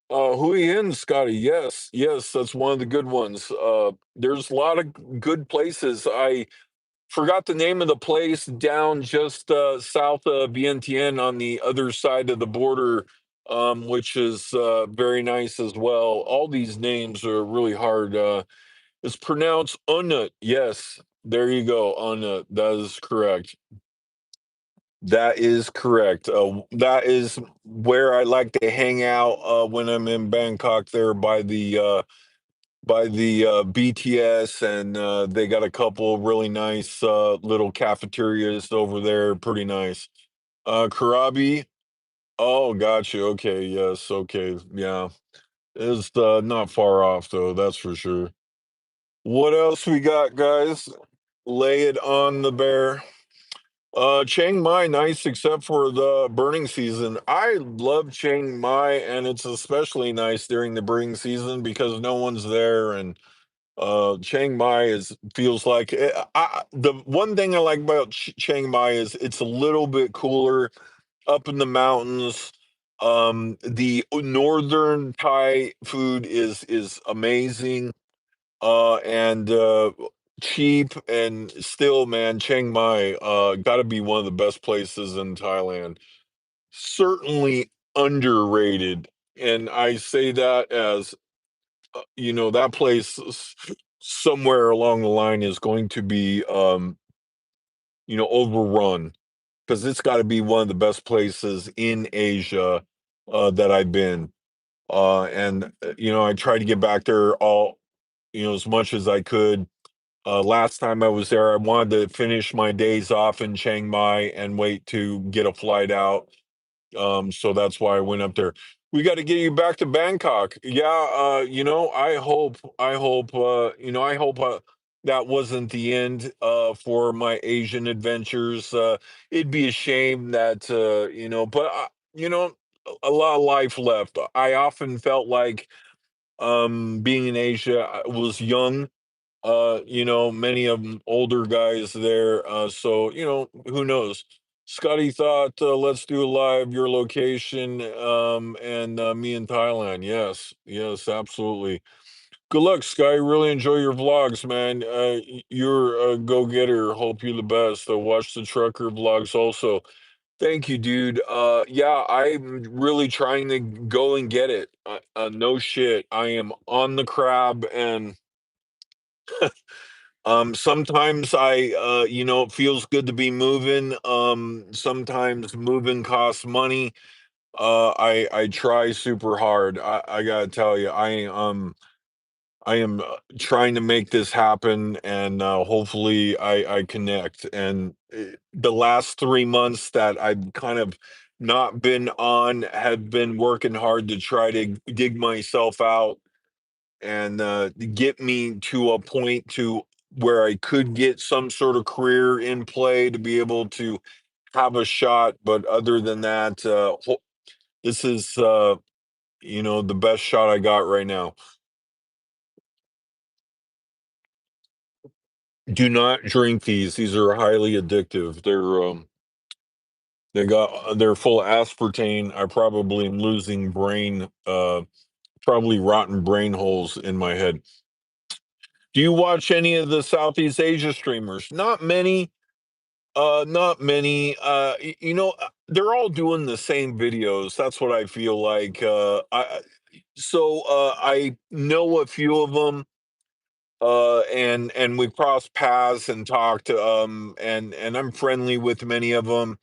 Hui Hin, Scotty. Yes, yes, that's one of the good ones. There's a lot of good places. I forgot the name of the place down just south of Vientiane on the other side of the border, which is very nice as well. All these names are really hard. It's pronounced Unnut. Yes, there you go. Unnut. That is correct. That is correct. That is where I like to hang out when I'm in Bangkok. There by the BTS, and they got a couple really nice little cafeterias over there. Pretty nice. Karabi. Oh, gotcha. Okay. Yes. Okay. Yeah. It's not far off though. That's for sure. What else we got, guys? Lay it on the bear. Chiang Mai, nice except for the burning season. I love Chiang Mai, and it's especially nice during the burning season because no one's there, and Chiang Mai is feels like the one thing I like about Chiang Mai is it's a little bit cooler up in the mountains. The northern Thai food is amazing and cheap, and still, man, Chiang Mai got to be one of the best places in Thailand. Certainly underrated, and I say that as that place somewhere along the line is going to be overrun because it's got to be one of the best places in Asia that I've been. And I tried to get back there all as much as I could. Last time I was there, I wanted to finish my days off in Chiang Mai and wait to get a flight out. So that's why I went up there. We got to get you back to Bangkok. Yeah, I hope that wasn't the end for my Asian adventures. It'd be a shame that but a lot of life left. I often felt like being in Asia, I was young, many of them older guys there. So, who knows? Scotty thought, let's do a live your location, and me in Thailand. Yes, yes, absolutely. Good luck, Sky. Really enjoy your vlogs, man. You're a go-getter. Hope you the best. Watch the trucker vlogs also. Thank you, dude. Yeah, I'm really trying to go and get it. No shit. I am on the crab, and sometimes it feels good to be moving. Sometimes moving costs money. I try super hard. I gotta tell you, I am trying to make this happen, and hopefully I connect. And the last 3 months that I've kind of not been on have been working hard to try to dig myself out and get me to a point to where I could get some sort of career in play to be able to have a shot. But other than that, this is the best shot I got right now. Do not drink these. These are highly addictive. They're full of aspartame. I probably am losing probably rotten brain holes in my head. Do you watch any of the Southeast Asia streamers? Not many. Not many. They're all doing the same videos. That's what I feel like. I know a few of them, and we crossed paths and talked. And I'm friendly with many of them.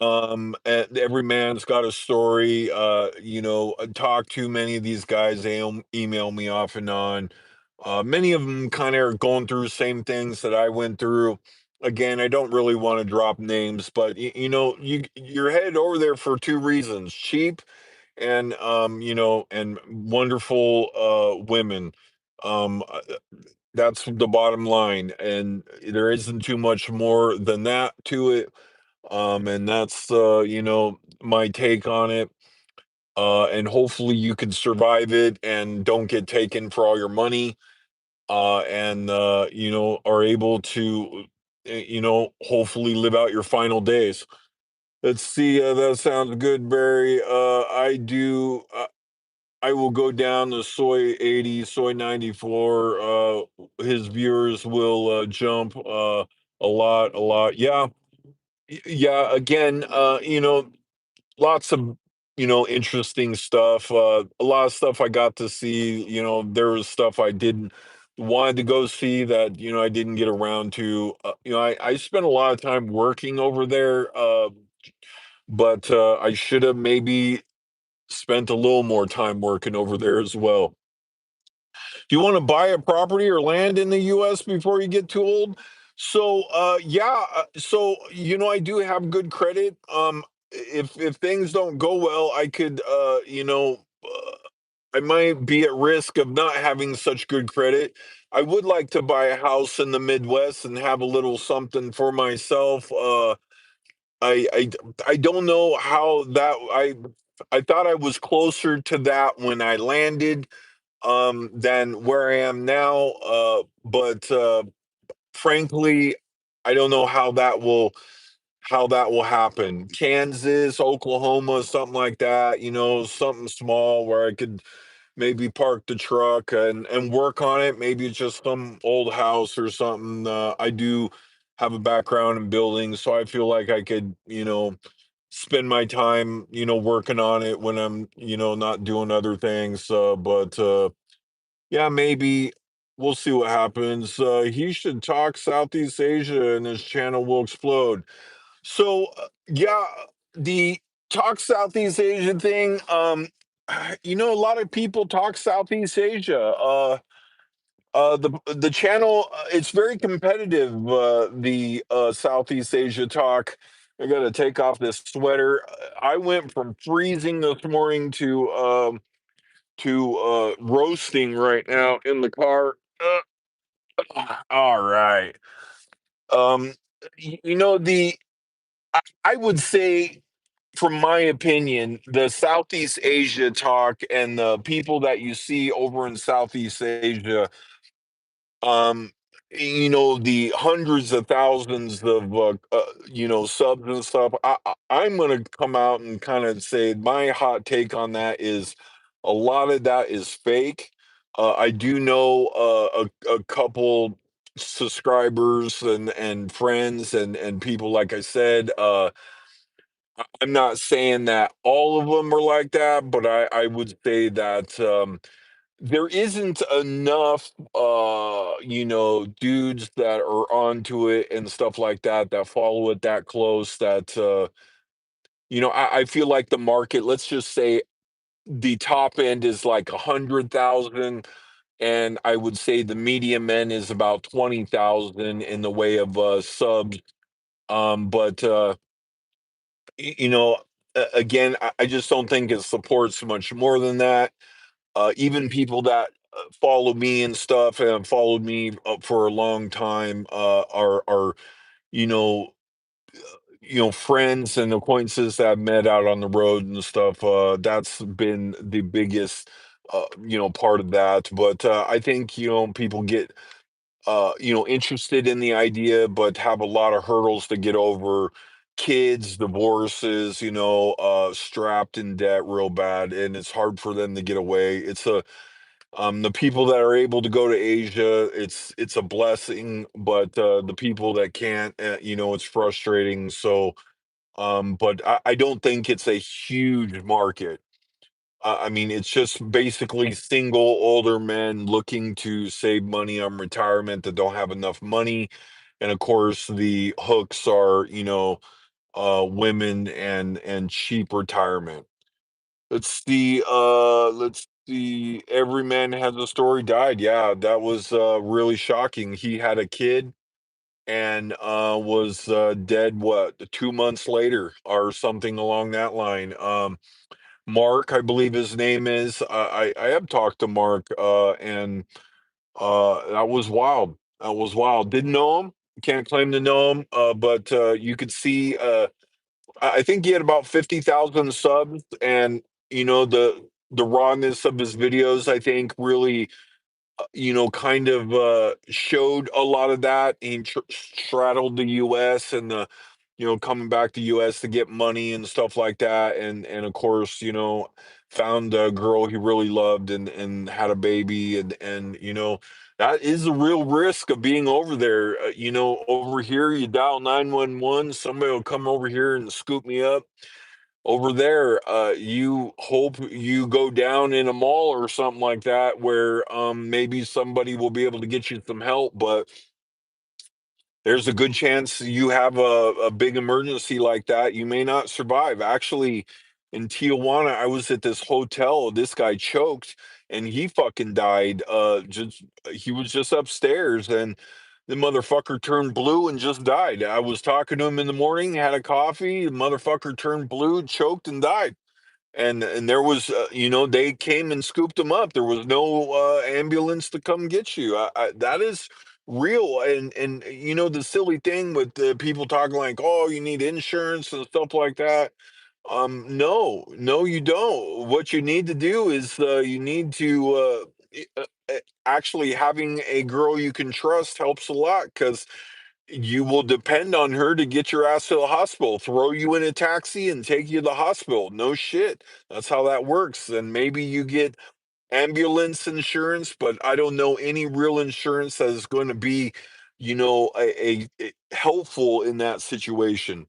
And every man's got a story. I talk to many of these guys. They email me off and on. Many of them kind of are going through the same things that I went through. Again, I don't really want to drop names, but you're headed over there for two reasons: cheap and wonderful women. Um, uh, That's the bottom line, and there isn't too much more than that to it. And that's my take on it. And hopefully you can survive it and don't get taken for all your money. And are able to hopefully live out your final days. Let's see. That sounds good, Barry. I will go down to soy 80, soy 94. His viewers will jump a lot. Yeah, yeah. Again, lots of interesting stuff. A lot of stuff I got to see. There was stuff I didn't wanted to go see that I didn't get around to. I spent a lot of time working over there, but I should have maybe spent a little more time working over there as well. Do you want to buy a property or land in the US before you get too old? So, yeah, I do have good credit. If things don't go well, I could, I might be at risk of not having such good credit. I would like to buy a house in the Midwest and have a little something for myself. I, I, I don't know how that I thought I was closer to that when I landed than where I am now. But frankly, I don't know how that will happen. Kansas, Oklahoma, something like that. Something small where I could maybe park the truck and work on it. Maybe it's just some old house or something. I do have a background in buildings, so I feel like I could spend my time working on it when I'm not doing other things. But yeah, maybe we'll see what happens. He should talk Southeast Asia and his channel will explode. So, yeah, the talk Southeast Asia thing, a lot of people talk Southeast Asia. The channel, it's very competitive, the Southeast Asia talk. I got to take off this sweater. I went from freezing this morning to roasting right now in the car. All right. Um, the I would say, from my opinion, the Southeast Asia talk and the people that you see over in Southeast Asia, um, the hundreds of thousands of subs and stuff. I'm gonna come out and kind of say my hot take on that is a lot of that is fake. I do know a couple subscribers and friends and people, like I said. I'm not saying that all of them are like that, but I would say that there isn't enough dudes that are onto it and stuff like that that follow it that close that I feel like the market, let's just say the top end is like 100,000, and I would say the medium end is about 20,000 in the way of subs. But again, I just don't think it supports much more than that. Even people that follow me and stuff and have followed me for a long time are you know friends and acquaintances that I've met out on the road and stuff. That's been the biggest part of that. But I think people get interested in the idea, but have a lot of hurdles to get over. Kids, divorces, strapped in debt real bad, and it's hard for them to get away. The people that are able to go to Asia, it's a blessing, but the people that can't, it's frustrating. So, but I don't think it's a huge market. I mean, it's just basically single older men looking to save money on retirement that don't have enough money. And of course, the hooks are, women and cheap retirement. Let's see. Every man has a story died. Yeah, that was really shocking. He had a kid and was dead, what, 2 months later or something along that line. Mark, I believe his name is. I have talked to Mark, and That was wild. That was wild. Didn't know him. Can't claim to know him. But you could see. I think he had about 50,000 subs, and the rawness of his videos, I think, really kind of showed a lot of that. He straddled the U.S. and coming back to U.S. to get money and stuff like that, and of course, found a girl he really loved and had a baby, and that is the real risk of being over there. Over here, you dial 911, somebody will come over here and scoop me up. Over there, you hope you go down in a mall or something like that where maybe somebody will be able to get you some help, but there's a good chance you have a big emergency like that. You may not survive. Actually, in Tijuana, I was at this hotel. This guy choked and he fucking died. Just he was just upstairs and the motherfucker turned blue and just died. I was talking to him in the morning, had a coffee. The motherfucker turned blue, choked, and died. And there was they came and scooped him up. There was no ambulance to come get you. That is real. And the silly thing with the people talking like, oh, you need insurance and stuff like that. No, you don't. What you need to do is you need to actually having a girl you can trust helps a lot because you will depend on her to get your ass to the hospital, throw you in a taxi and take you to the hospital. No shit. That's how that works. And maybe you get ambulance insurance, but I don't know any real insurance that is going to be, a helpful in that situation.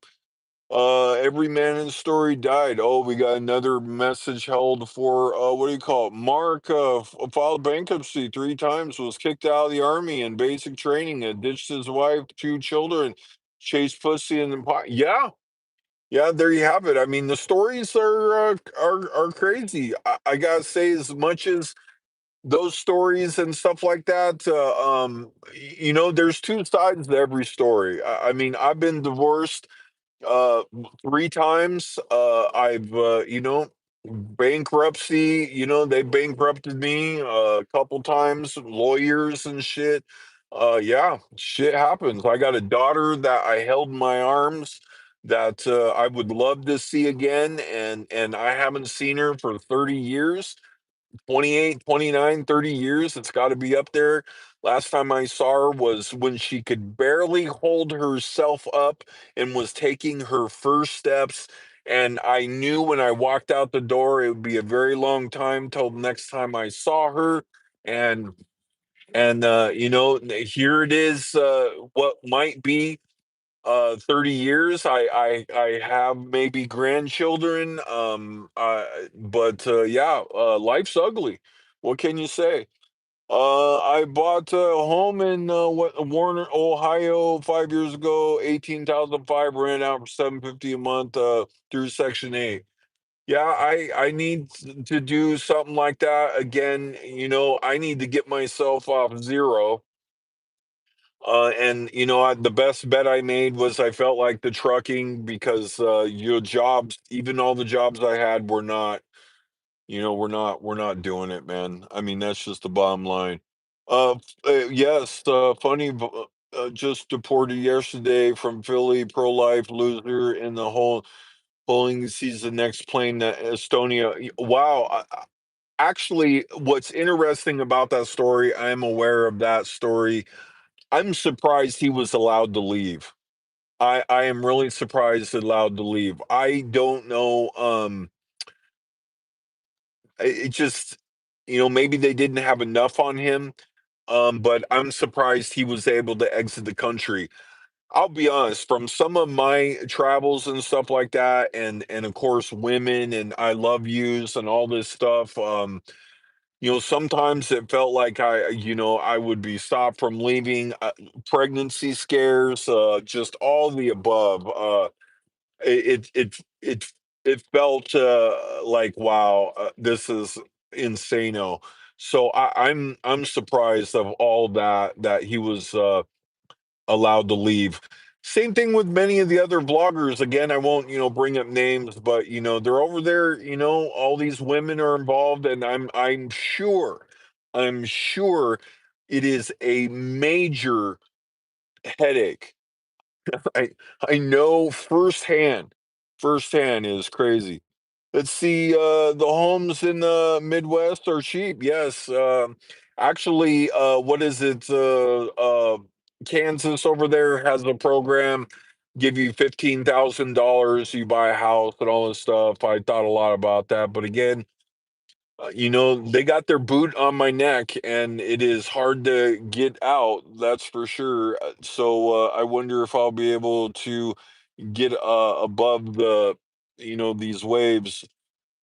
Every man in the story died. Oh, we got another message held for what do you call it? Mark filed bankruptcy 3 times, was kicked out of the army in basic training, and ditched his wife, 2 children, chased pussy in the pot. Yeah, yeah, there you have it. I mean, the stories are crazy. I gotta say, as much as those stories and stuff like that, there's two sides to every story. I mean, I've been divorced 3 times. I've bankruptcy, they bankrupted me a couple times, lawyers and shit. Yeah, shit happens. I got a daughter that I held in my arms that I would love to see again, and I haven't seen her for 30 years. 28, 29, 30 years. It's got to be up there. Last time I saw her was when she could barely hold herself up and was taking her first steps. And I knew when I walked out the door, it would be a very long time till the next time I saw her. And here it is, what might be 30 years. I have maybe grandchildren, but yeah, life's ugly. What can you say? I bought a home in Warner, Ohio 5 years ago, 18,005, rent out for 750 a month through Section 8. Yeah, I need to do something like that again. I need to get myself off zero. And the best bet I made was I felt like the trucking because your jobs, even all the jobs I had, were not, we're not doing it, man. I mean, that's just the bottom line. Yes, funny. Just deported yesterday from Philly, pro-life loser in the whole polling sees the next plane to Estonia. Wow. Actually, what's interesting about that story, I'm aware of that story. I'm surprised he was allowed to leave. I am really surprised allowed to leave. I don't know, it just maybe they didn't have enough on him, but I'm surprised he was able to exit the country. I'll be honest, from some of my travels and stuff like that, and of course, women and I love yous and all this stuff, sometimes it felt like I would be stopped from leaving, pregnancy scares, just all the above. It felt like wow, this is insano. So I'm surprised of all that he was allowed to leave. Same thing with many of the other vloggers. Again, I won't, bring up names, but they're over there, all these women are involved, and I'm sure It is a major headache. I I know firsthand. Firsthand is crazy. Let's see, the homes in the Midwest are cheap. Yes, actually, what is it? Kansas over there has a program, give you $15,000, you buy a house and all this stuff. I thought a lot about that, but again, they got their boot on my neck, and it is hard to get out. That's for sure. So I wonder if I'll be able to get above these waves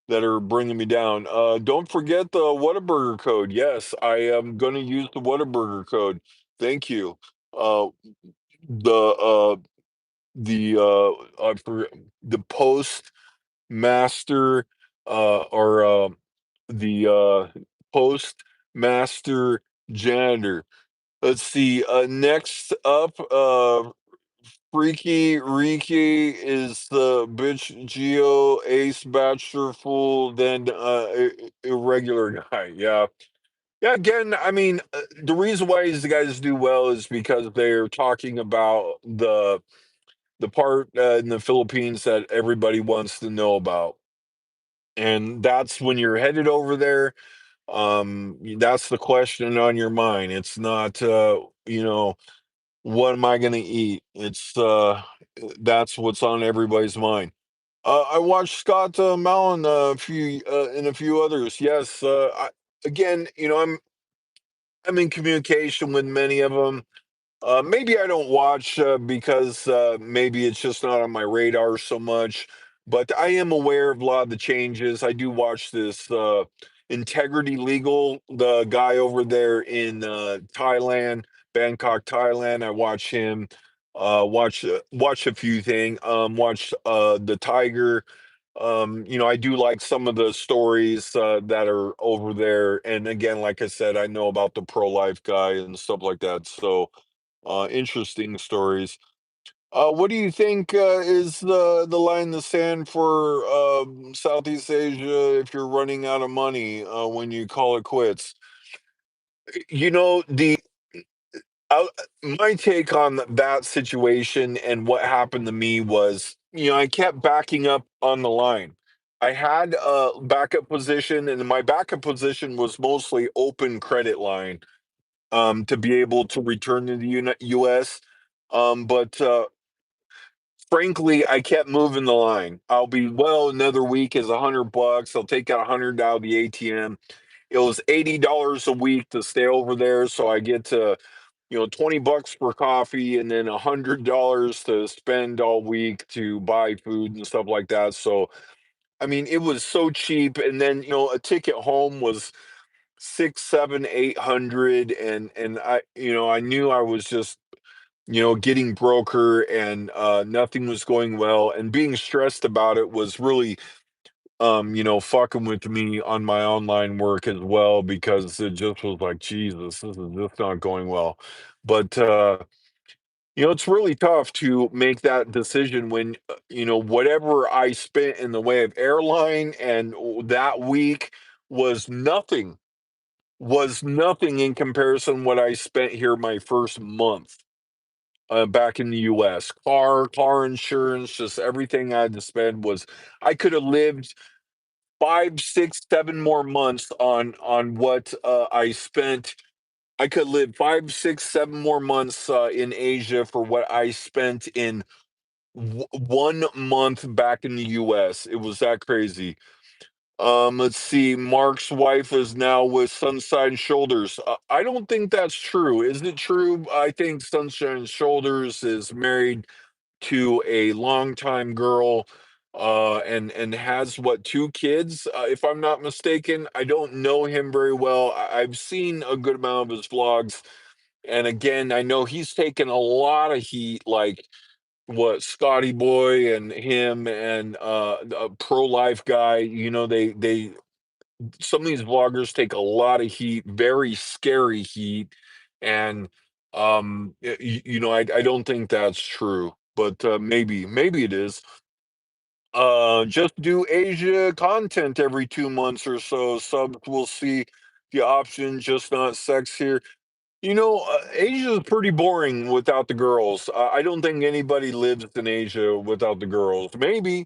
that are bringing me down. Don't forget the Whataburger code. Yes, I am going to use the Whataburger code. Thank you. Uh, the I forget, the postmaster or the postmaster janitor. Let's see. Next up, Freaky Riki is the bitch Geo Ace Bachelor Fool, then irregular guy. Yeah. Yeah, again, I mean, the reason why these guys do well is because they're talking about the part in the Philippines that everybody wants to know about. And that's when you're headed over there. That's the question on your mind. It's not what am I gonna eat? It's that's what's on everybody's mind. I watched Scott Mallon a few and a few others. Yes, again, I'm in communication with many of them. Maybe I don't watch because maybe it's just not on my radar so much, but I am aware of a lot of the changes. I do watch this Integrity Legal, the guy over there in Thailand, Bangkok, Thailand. I watch him. Watch a few things. Watch the Tiger. I do like some of the stories that are over there. And again, like I said, I know about the pro-life guy and stuff like that. So interesting stories. What do you think is the line in the sand for Southeast Asia if you're running out of money when you call it quits? The uh, my take on that situation and what happened to me was, I kept backing up on the line. I had a backup position, and my backup position was mostly open credit line to be able to return to the US. But frankly, I kept moving the line. I'll be, well, another week is $100. I'll take out 100 out of the ATM. It was $80 a week to stay over there, so I get to 20 bucks for coffee and then $100 to spend all week to buy food and stuff like that. So, I mean, it was so cheap. And then, a ticket home was six, seven, 800. And I knew I was just, getting broker and nothing was going well. And being stressed about it was really, fucking with me on my online work as well, because it just was like, Jesus, this is just not going well. But it's really tough to make that decision when, whatever I spent in the way of airline and that week was nothing in comparison what I spent here my first month back in the US. Car insurance, just everything I had to spend was I could have lived 5, 6, 7 more months on what I spent. I could live 5, 6, 7 more months in Asia for what I spent in 1 month back in the US. It was that crazy. Let's see. Mark's wife is now with Sunshine Shoulders. I don't think that's true. Is it true? I think Sunshine Shoulders is married to a longtime girl and has what, two kids, if I'm not mistaken. I don't know him very well. I've seen a good amount of his vlogs, and again, I know he's taken a lot of heat, like what Scotty Boy and him and a pro-life guy. They some of these vloggers take a lot of heat, very scary heat. And I don't think that's true, but maybe it is. Just do Asia content every 2 months or so. Subs will see the option, just not sex here. Asia is pretty boring without the girls. I don't think anybody lives in Asia without the girls. Maybe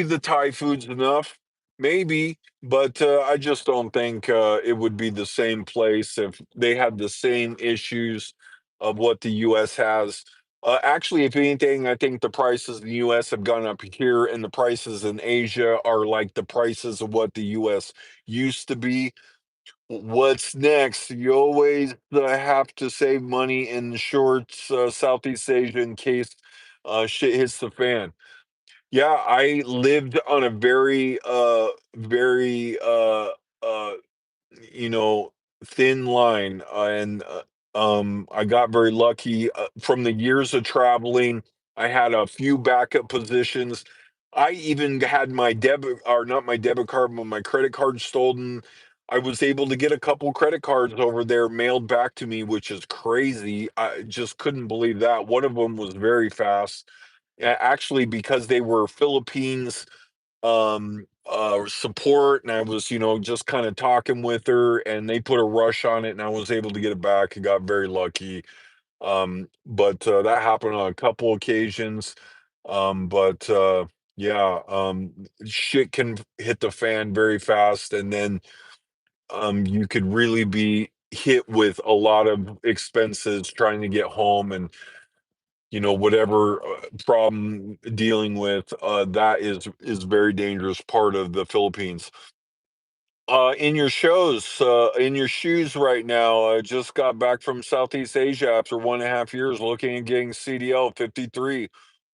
the Thai food's enough, maybe, but I just don't think it would be the same place if they had the same issues of what the U.S. has. Actually, if anything, I think the prices in the U.S. have gone up here, and the prices in Asia are like the prices of what the U.S. used to be. What's next? You always have to save money in shorts, Southeast Asia in case shit hits the fan. Yeah, I lived on a uh, you know, thin line, and I got very lucky from the years of traveling. I had a few backup positions. I even had my debit, or not my debit card, but my credit card stolen. I was able to get a couple credit cards over there mailed back to me, which is crazy. I just couldn't believe that. One of them was very fast, actually, because they were Philippines support, and I was, just kind of talking with her, and they put a rush on it, and I was able to get it back. I got very lucky. But that happened on a couple occasions. But yeah, shit can hit the fan very fast, and then you could really be hit with a lot of expenses trying to get home, and whatever problem dealing with, that is very dangerous part of the Philippines. In your shoes right now. I just got back from Southeast Asia after 1.5 years, looking at getting CDL 53,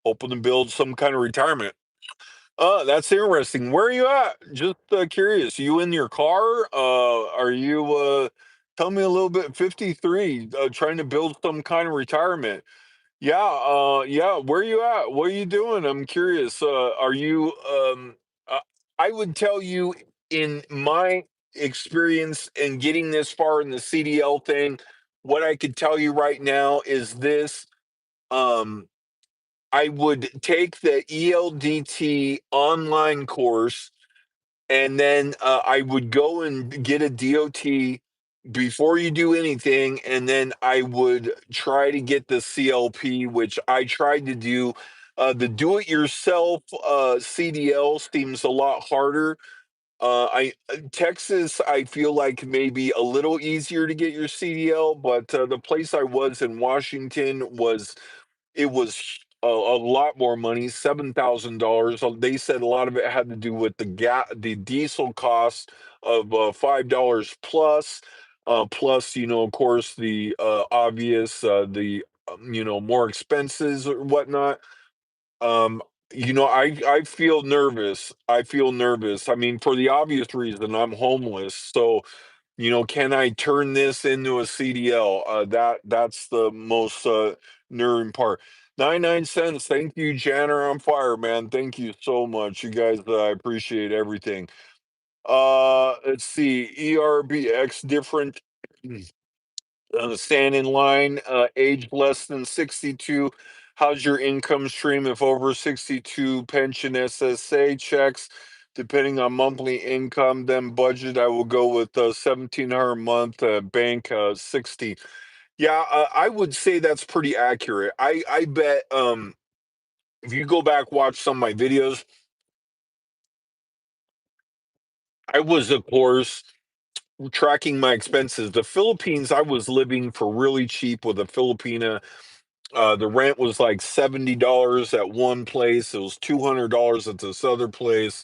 hoping to build some kind of retirement. That's interesting. Where are you at? Just curious. You in your car? Are you? Tell me a little bit. 53, trying to build some kind of retirement. Yeah, yeah. Where you at? What are you doing? I'm curious. Are you? Uh, I would tell you, in my experience in getting this far in the CDL thing, what I could tell you right now is this. Um, I would take the ELDT online course, and then I would go and get a DOT before you do anything, and then I would try to get the CLP, which I tried to do. The do-it-yourself CDL seems a lot harder. I Texas, I feel like maybe a little easier to get your CDL, but the place I was in Washington was a lot more money, $7,000. They said a lot of it had to do with the diesel cost of $5 plus, plus, of course, the obvious, the more expenses or whatnot. Um, I feel nervous. I feel nervous. I mean, for the obvious reason, I'm homeless. So, can I turn this into a CDL? That's the most nerving part. 99 cents. Thank you, Janner on fire, man. Thank you so much. You guys, I appreciate everything. Let's see. ERBX different. Stand in line, age less than 62. How's your income stream if over 62? Pension, SSA checks, depending on monthly income, then budget. I will go with 1,700 a month, bank 60. Yeah, I would say that's pretty accurate. I bet if you go back watch some of my videos, I was, of course, tracking my expenses. The Philippines, I was living for really cheap with a Filipina. The rent was like $70 at one place. It was $200 at this other place.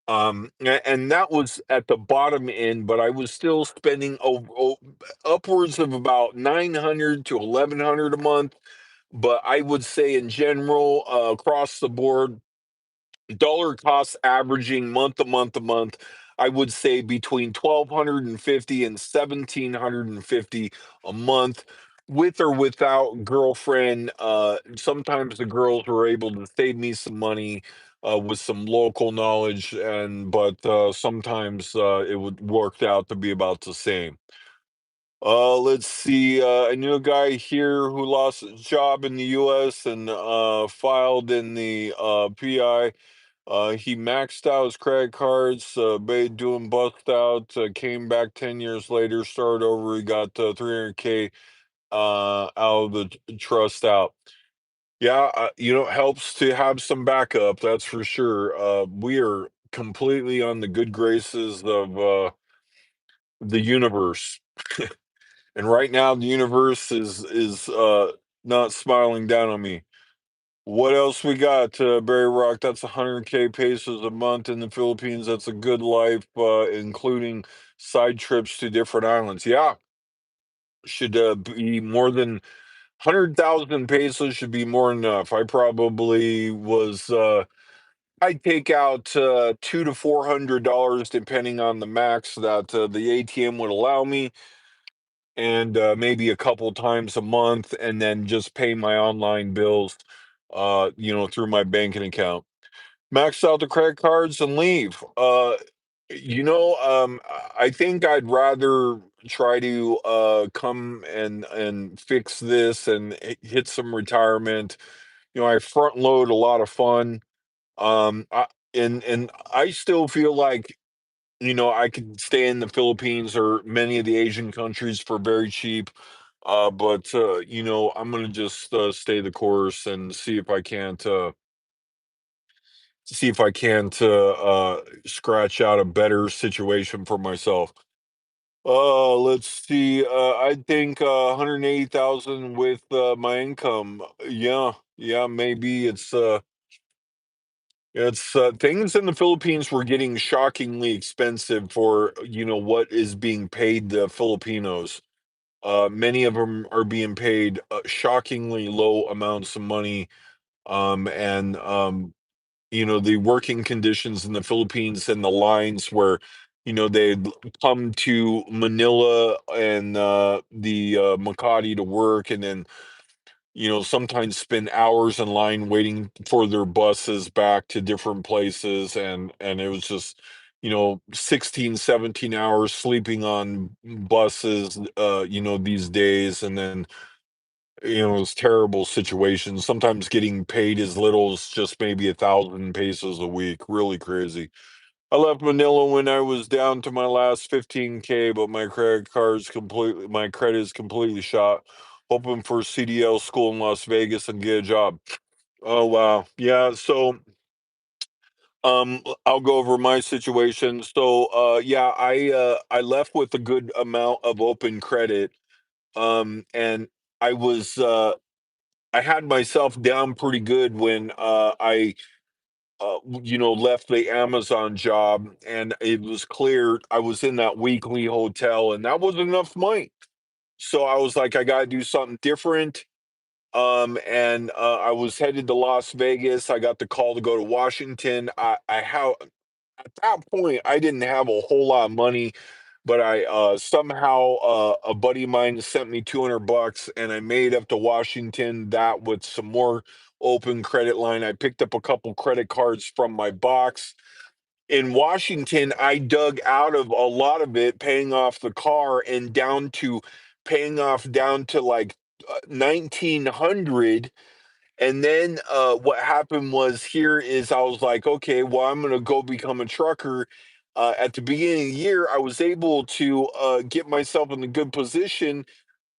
And that was at the bottom end, but I was still spending upwards of about 900 to 1,100 a month. But I would say in general, across the board, dollar cost averaging month to month to month, I would say between 1,250 and 1,750 a month, with or without girlfriend. Sometimes the girls were able to save me some money with some local knowledge, and but sometimes it would worked out to be about the same. Let's see. I knew a guy here who lost his job in the U.S. and filed in the PI. He maxed out his credit cards, made doing bust out, came back 10 years later, started over. He got 300K out of the trust out. Yeah, it helps to have some backup, that's for sure. We are completely on the good graces of the universe. And right now the universe is not smiling down on me. What else we got, Barry Rock? That's 100K pesos a month in the Philippines. That's a good life, including side trips to different islands. Yeah, should be more than 100,000 pesos should be more than enough. I probably was I'd take out $200 to $400 depending on the max that the ATM would allow me, and maybe a couple times a month, and then just pay my online bills, through my banking account. Max out the credit cards and leave. I think I'd rather try to come and fix this and hit some retirement. I front load a lot of fun. I, and I still feel like I could stay in the Philippines or many of the Asian countries for very cheap. But I'm gonna just stay the course and see if I can't scratch out a better situation for myself. Let's see. I think 180,000 with my income. Yeah, yeah, maybe it's things in the Philippines were getting shockingly expensive for what is being paid the Filipinos. Many of them are being paid shockingly low amounts of money, and the working conditions in the Philippines and the lines where, they'd come to Manila and the Makati to work, and then, sometimes spend hours in line waiting for their buses back to different places. And it was just, 16, 17 hours sleeping on buses, these days. And then, it was terrible situations, sometimes getting paid as little as just maybe 1,000 pesos a week. Really crazy. I left Manila when I was down to my last 15K, but my credit is completely shot. Hoping for CDL school in Las Vegas and get a job. Oh wow. Yeah, so I'll go over my situation. So yeah, I left with a good amount of open credit. And I was I had myself down pretty good when I left the Amazon job, and it was clear I was in that weekly hotel, and that wasn't enough money. So I was like, I got to do something different. And I was headed to Las Vegas. I got the call to go to Washington. I have At that point, I didn't have a whole lot of money, but I somehow a buddy of mine sent me $200, and I made up to Washington that with some more open credit line. I picked up a couple credit cards from my box. In Washington, I dug out of a lot of it, paying off the car and paying off down to like 1900. And then what happened was, here is I was like, okay, well, I'm gonna go become a trucker. At the beginning of the year, I was able to get myself in a good position,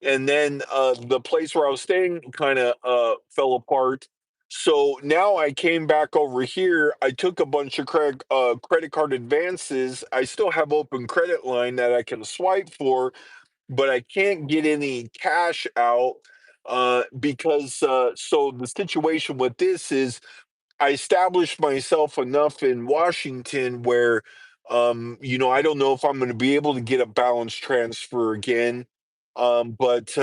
and then the place where I was staying kind of fell apart. So now I came back over here. I took a bunch of credit card advances. I still have open credit line that I can swipe for, but I can't get any cash out because so the situation with this is I established myself enough in Washington where I don't know if I'm going to be able to get a balance transfer again. But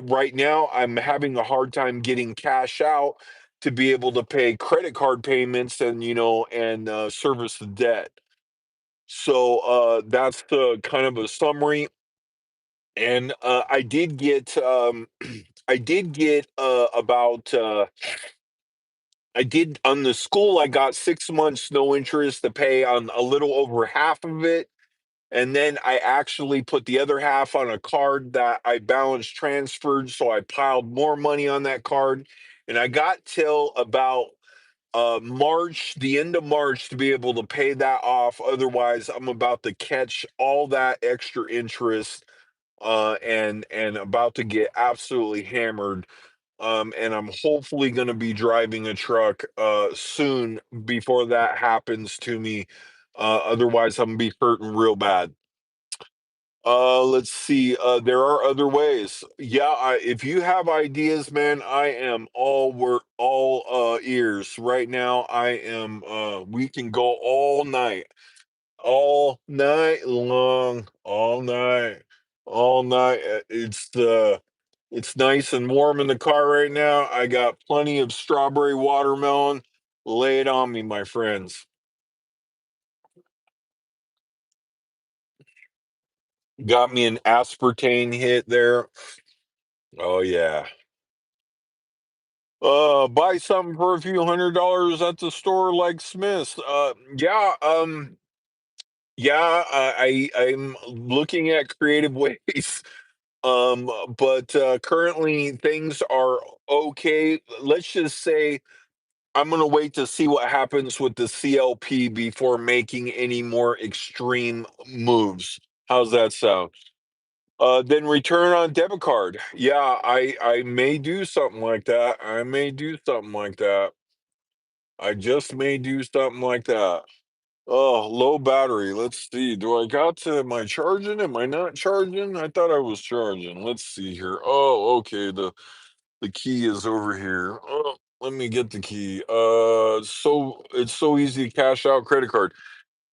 right now I'm having a hard time getting cash out to be able to pay credit card payments and service the debt. So that's the kind of a summary. And I did get about I did on the school. I got 6 months no interest to pay on a little over half of it, and then I actually put the other half on a card that I balance transferred. So I piled more money on that card, and I got till about March, the end of March, to be able to pay that off. Otherwise, I'm about to catch all that extra interest, and about to get absolutely hammered. And I'm hopefully going to be driving a truck soon before that happens to me. Otherwise, I'm gonna be hurting real bad. Let's see. There are other ways. Yeah, if you have ideas, man, I am all ears right now. I am. We can go all night long, all night. It's nice and warm in the car right now. I got plenty of strawberry watermelon. Lay it on me, my friends. Got me an aspartame hit there. Oh yeah. Buy something for a few $100 at the store like Smith's. Yeah, yeah, I'm looking at creative ways. But currently things are okay. Let's just say I'm gonna wait to see what happens with the CLP before making any more extreme moves. How's that sound? Then return on debit card. Yeah, I may do something like that. I may do something like that. I just may do something like that. Oh, low battery. Let's see. Do I got to my charging? Am I not charging? I thought I was charging. Let's see here. Oh, okay. The key is over here. Oh, let me get the key. So it's so easy to cash out credit card.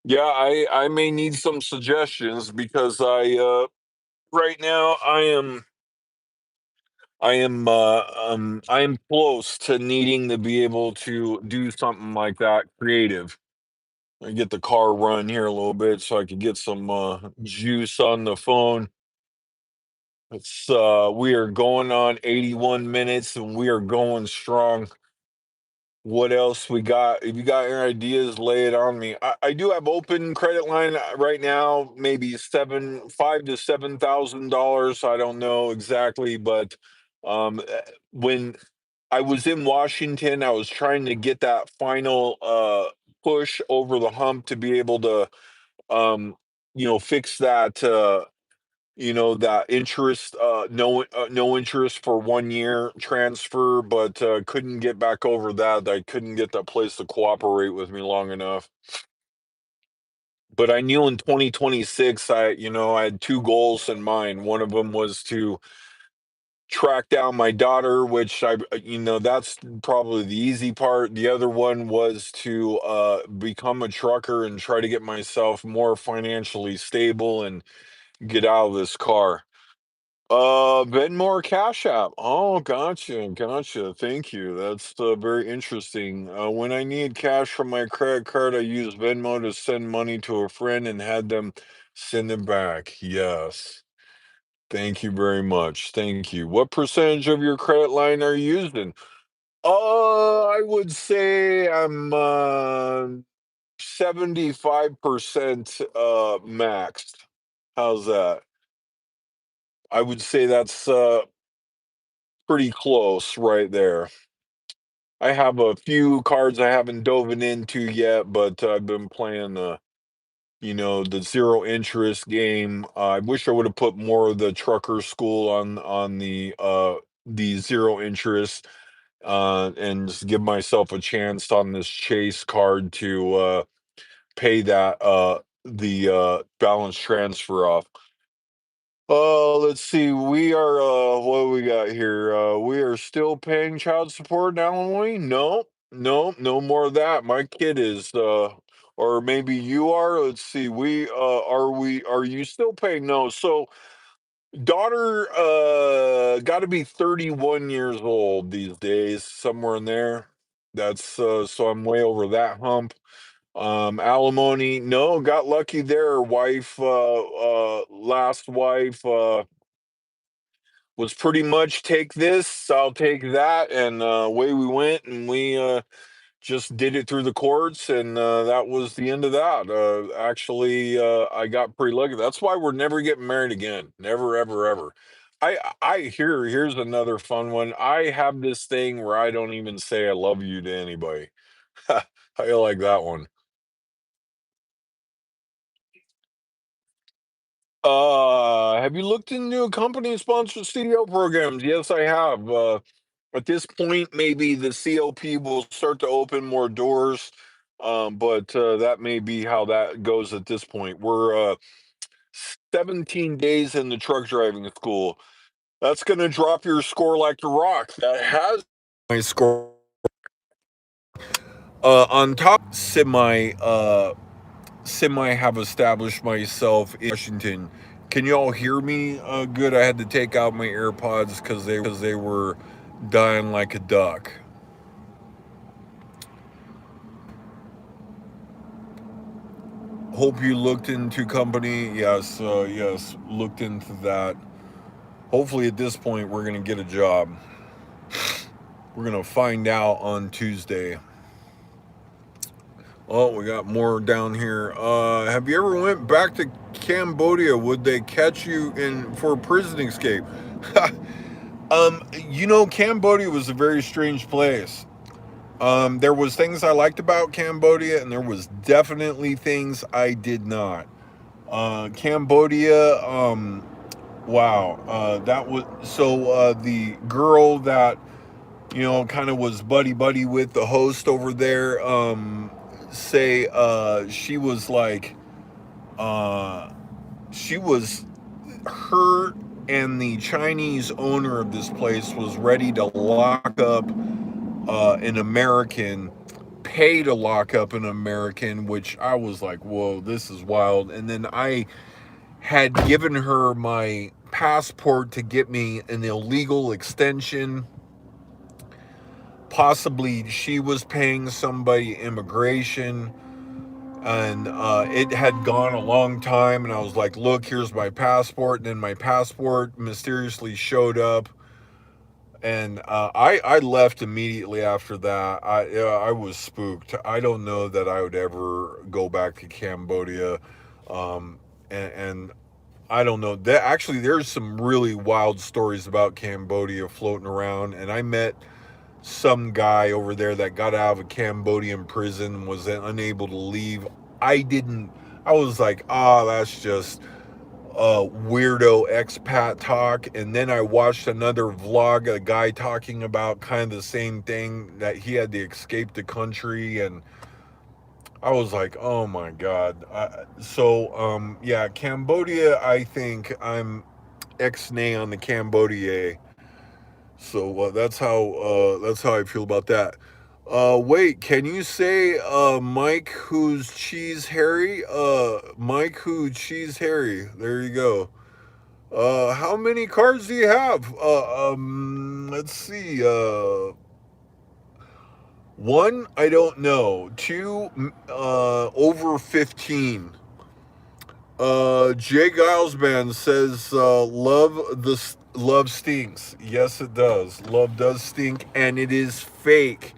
Yeah, I may need some suggestions because I right now I am close to needing to be able to do something like that creative. I get the car run here a little bit so I could get some juice on the phone. It's we are going on 81 minutes and we are going strong. What else we got? If you got any ideas, lay it on me. I do have open credit line right now, maybe five to $7,000. I don't know exactly, but when I was in Washington, I was trying to get that final push over the hump to be able to um, fix that. That interest, no interest for 1 year transfer, but couldn't get back over that. I couldn't get that place to cooperate with me long enough. But I knew in 2026, I had two goals in mind. One of them was to track down my daughter, which that's probably the easy part. The other one was to become a trucker and try to get myself more financially stable and get out of this car. Venmo Cash App. Oh, gotcha, gotcha. Thank you. That's very interesting. When I need cash from my credit card, I use Venmo to send money to a friend and had them send it back. Yes. Thank you very much. Thank you. What percentage of your credit line are you using? I would say I'm 75% maxed. How's that? I would say that's pretty close right there. I have a few cards I haven't dove into yet, but I've been playing the zero interest game. I wish I would have put more of the trucker school on the zero interest, and just give myself a chance on this chase card to pay that the balance transfer off. Let's see. We are what do we got here? We are still paying child support in Illinois? No, no, no more of that. My kid is or maybe you are. Let's see. Are you still paying? No. So daughter gotta be 31 years old these days, somewhere in there. That's so I'm way over that hump. Alimony, no, got lucky there. Wife, last wife, was pretty much take this, I'll take that, and away we went, and we just did it through the courts, and that was the end of that. Actually, I got pretty lucky. That's why we're never getting married again. Never, ever, ever. Here's another fun one. I have this thing where I don't even say I love you to anybody. How you like that one? Have you looked into company-sponsored CDL programs? Yes, I have. At this point, maybe the COP will start to open more doors, but that may be how that goes at this point. We're 17 days in the truck driving school. That's going to drop your score like a rock. That has my score on top semi have established myself in Washington. Can you all hear me good? I had to take out my AirPods because they were dying like a duck. Hope you looked into company. Yes, yes, looked into that. Hopefully, at this point, we're gonna get a job. We're gonna find out on Tuesday. Oh, we got more down here. Have you ever went back to Cambodia? Would they catch you in for a prison escape? Cambodia was a very strange place. There was things I liked about Cambodia, and there was definitely things I did not. Cambodia, wow, that was so. The girl that kind of was buddy buddy with the host over there, say, she was like, uh, she was her and the Chinese owner of this place was ready to lock up an American, pay to lock up an American, which I was like, whoa, this is wild. And then I had given her my passport to get me an illegal extension. Possibly she was paying somebody immigration, and it had gone a long time. And I was like, look, here's my passport. And then my passport mysteriously showed up. And I left immediately after that. I was spooked. I don't know that I would ever go back to Cambodia, and I don't know that actually there's some really wild stories about Cambodia floating around. And I met some guy over there that got out of a Cambodian prison, was unable to leave. I didn't. I was like, that's just weirdo expat talk. And then I watched another vlog, a guy talking about kind of the same thing, that he had to escape the country. And I was like, oh my God. Yeah, Cambodia, I think I'm ex-nay on the Cambodia. So that's how I feel about that. Wait, can you say Mike who's cheese Harry? Mike who cheese Harry. There you go. How many cards do you have? Let's see. One, I don't know. Two, over 15. Jay Gilesman says, love stinks. Yes, it does. Love does stink, and it is fake.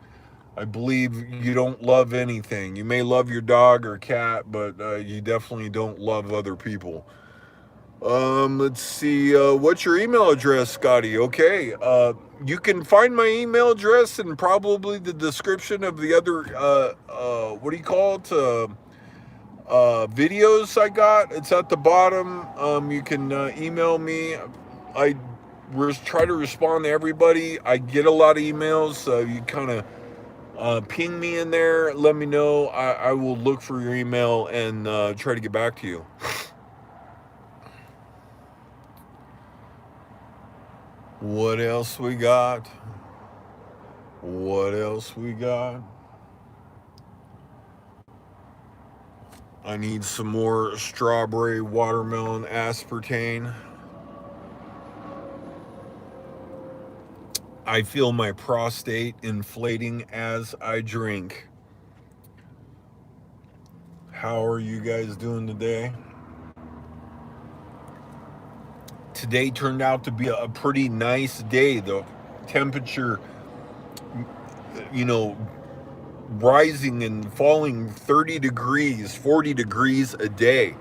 I believe you don't love anything. You may love your dog or cat, but you definitely don't love other people. Let's see. What's your email address, Scotty? Okay. You can find my email address in probably the description of the other, what do you call it? Videos I got. It's at the bottom. You can email me. I try to respond to everybody. I get a lot of emails, so you kind of ping me in there. Let me know. I will look for your email and try to get back to you. What else we got? What else we got? I need some more strawberry watermelon aspartame. I feel my prostate inflating as I drink. How are you guys doing today? Today turned out to be a pretty nice day. The temperature, you know, rising and falling 30 degrees, 40 degrees a day.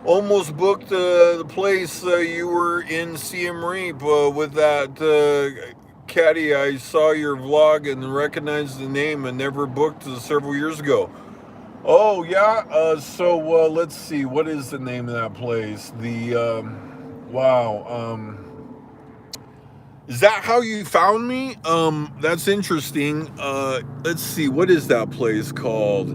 Almost booked the place you were in Siem Reap with that Caddy, I saw your vlog and recognized the name and never booked several years ago. Oh, yeah. Let's see. What is the name of that place? Wow. Is that how you found me? That's interesting. Let's see. What is that place called?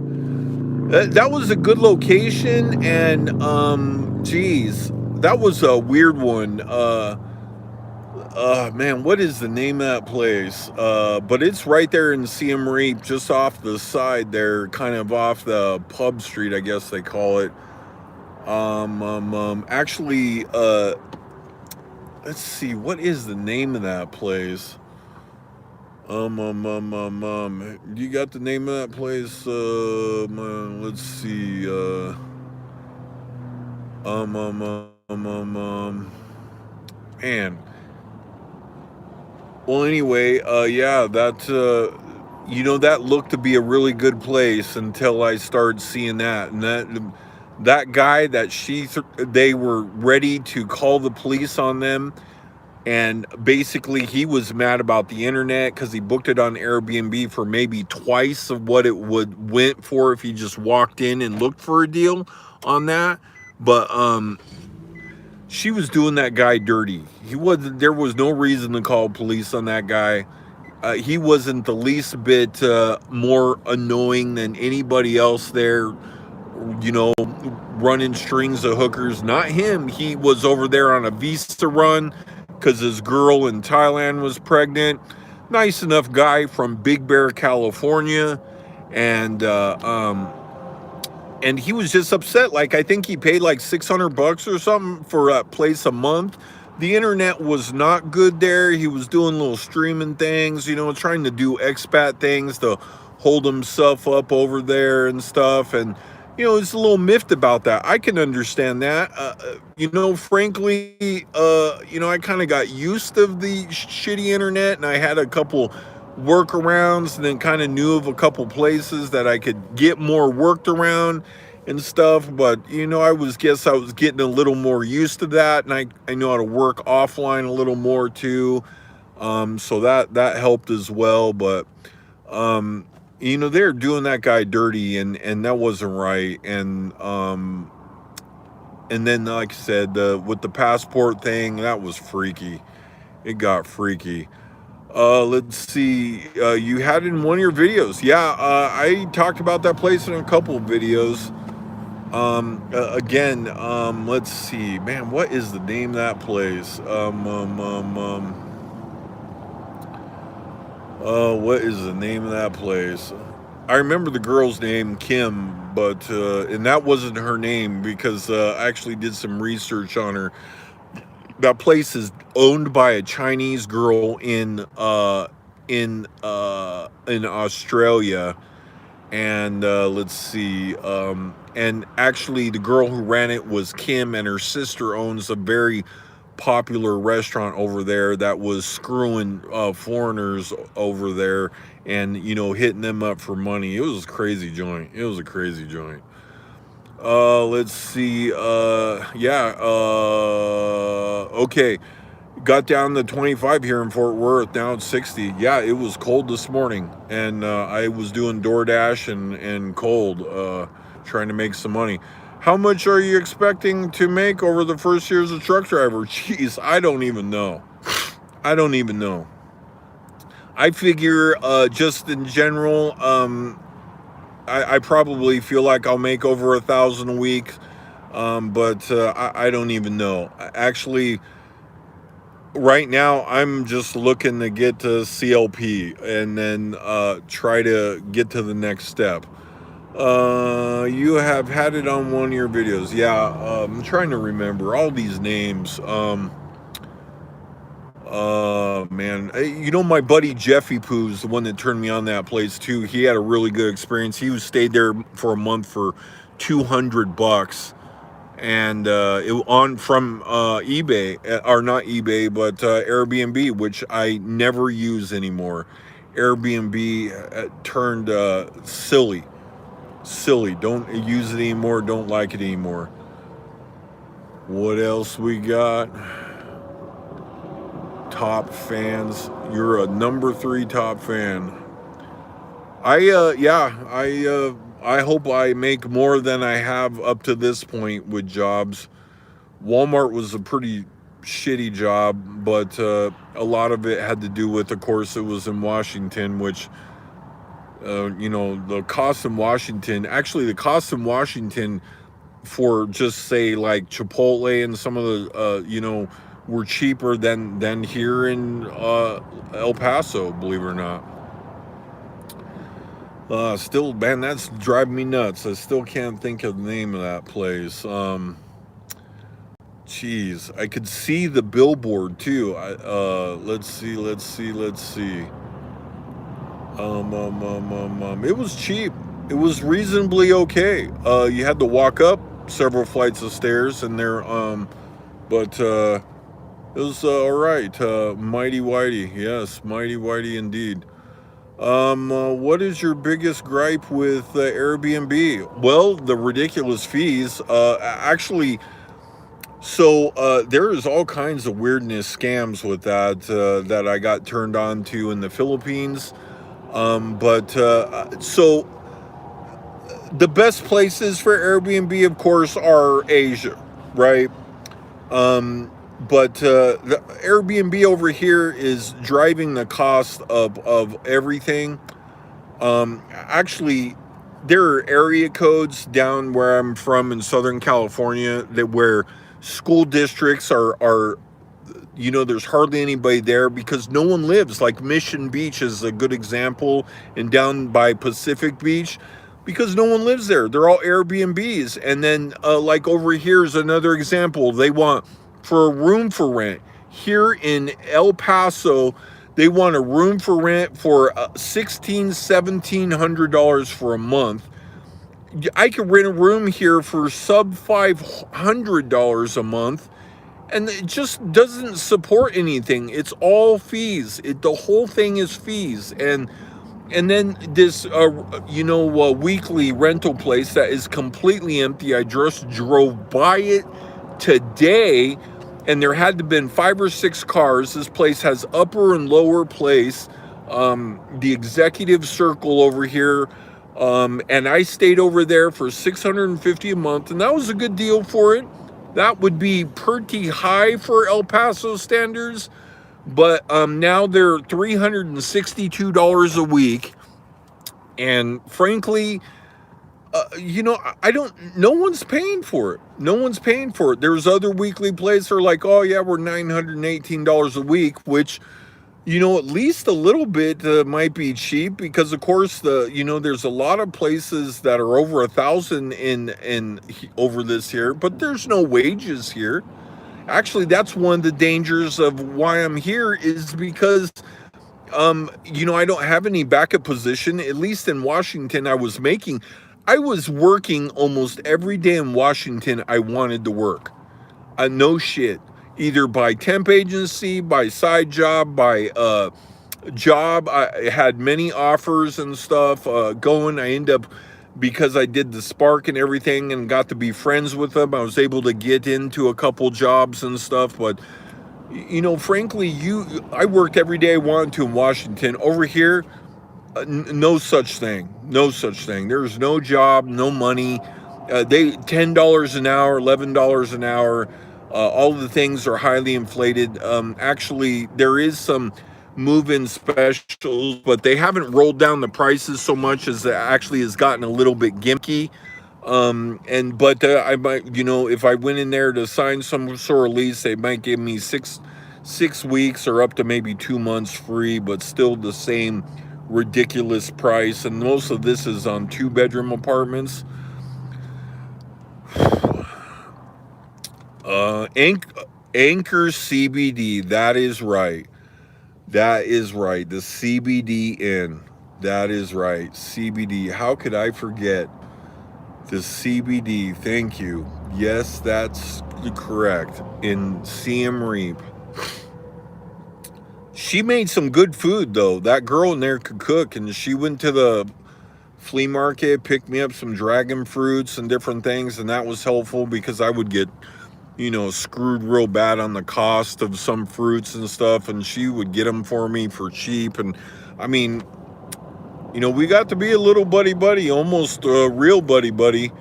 That was a good location, and geez, that was a weird one. Man, what is the name of that place? But it's right there in Siem Reap, just off the side there, kind of off the pub street, I guess they call it. Actually, let's see, what is the name of that place? You got the name of that place? Let's see, man. Well, anyway, yeah, that looked to be a really good place until I started seeing that, and that guy that they were ready to call the police on them, and basically he was mad about the internet because he booked it on Airbnb for maybe twice of what it went for if he just walked in and looked for a deal on that. But she was doing that guy dirty. There was no reason to call police on that guy. He wasn't the least bit more annoying than anybody else there, running strings of hookers. Not him. He was over there on a visa run because his girl in Thailand was pregnant. Nice enough guy from Big Bear, California. And he was just upset. Like, I think he paid like $600 or something for a place a month. The internet was not good there. He was doing little streaming things, trying to do expat things to hold himself up over there and stuff. And, it's a little miffed about that. I can understand that. Frankly, I kind of got used to the shitty internet, and I had a couple workarounds, and then kind of knew of a couple places that I could get more worked around and stuff. But I was getting a little more used to that, and I know how to work offline a little more too. So that helped as well. But they're doing that guy dirty, and that wasn't right. And then, like I said, with the passport thing, that was freaky. It got freaky. Let's see. You had it in one of your videos. Yeah, I talked about that place in a couple of videos. Again, let's see. Man, what is the name of that place? What is the name of that place? I remember the girl's name, Kim, but and that wasn't her name because I actually did some research on her. That place is owned by a Chinese girl in Australia, and let's see, and actually the girl who ran it was Kim, and her sister owns a very popular restaurant over there that was screwing foreigners over there and hitting them up for money. It was a crazy joint. Let's see. Okay. Got down to 25 here in Fort Worth. Now it's 60. Yeah, it was cold this morning, and I was doing DoorDash and cold, trying to make some money. How much are you expecting to make over the first year as a truck driver? Jeez, I don't even know. I figure just in general, I probably feel like I'll make over 1,000 a week, but I don't even know. Actually, right now I'm just looking to get to CLP and then try to get to the next step. You have had it on one of your videos. Yeah, I'm trying to remember all these names. Man, my buddy Jeffy Poo's the one that turned me on that place too. He had a really good experience. He stayed there for a month for $200, and from eBay, or not eBay, but Airbnb, which I never use anymore. Airbnb turned silly. Don't use it anymore. Don't like it anymore. What else we got? top fans. You're a number 3 top fan. I hope I make more than I have up to this point with jobs. Walmart was a pretty shitty job, but a lot of it had to do with, of course, it was in Washington, which the cost in Washington, for just say like Chipotle and some of the were cheaper than here in El Paso, believe it or not. Still, man, that's driving me nuts. I still can't think of the name of that place. Jeez, I could see the billboard too. Let's see. It was cheap. It was reasonably okay. You had to walk up several flights of stairs, and but it was all right. Mighty Whitey, yes, Mighty Whitey indeed. What is your biggest gripe with Airbnb? Well, the ridiculous fees. Actually, so there is all kinds of weirdness scams with that I got turned on to in the Philippines. So the best places for Airbnb, of course, are Asia, right? But the Airbnb over here is driving the cost of everything. Actually, there are area codes down where I'm from in Southern California where school districts are there's hardly anybody there because no one lives. Like Mission Beach is a good example, and down by Pacific Beach, because no one lives there. They're all Airbnbs. And then like over here is another example. They want for a room for rent. Here in El Paso, they want a room for rent for $1,700 for a month. I could rent a room here for sub $500 a month, and it just doesn't support anything. It's all fees. The whole thing is fees. And then this weekly rental place that is completely empty. I just drove by it today, and there had to have been 5 or 6 cars. This place has upper and lower place, the executive circle over here, and I stayed over there for $650 a month, and that was a good deal for it. That would be pretty high for El Paso standards, but now they're $362 a week, and frankly, no one's paying for it. No one's paying for it. There's other weekly places that are like, oh yeah, we're $918 a week, which, at least a little bit might be cheap because, of course, there's a lot of places that are over 1,000 in over this here, but there's no wages here. Actually, that's one of the dangers of why I'm here is because I don't have any backup position. At least in Washington, I was working almost every day in Washington I wanted to work. No shit. Either by temp agency, by side job, by job. I had many offers and stuff going. I ended up, because I did the Spark and everything and got to be friends with them, I was able to get into a couple jobs and stuff. But frankly, I worked every day I wanted to in Washington. Over here, no such thing. No such thing. There's no job, no money. They $10 an hour, $11 an hour. All of the things are highly inflated. Actually, there is some move-in specials, but they haven't rolled down the prices so much as it actually has gotten a little bit gimmicky. But I might, if I went in there to sign some sort of lease, they might give me six weeks or up to maybe 2 months free, but still the same ridiculous price. And most of this is on 2-bedroom apartments. Anchor CBD. That is right. The CBD Inn. That is right. CBD. How could I forget the CBD? Thank you. Yes, that's correct. In Siem Reap. She made some good food, though. That girl in there could cook, and she went to the flea market, picked me up some dragon fruits and different things, and that was helpful because I would get screwed real bad on the cost of some fruits and stuff, and she would get them for me for cheap. And I mean, we got to be a little buddy, almost real buddy.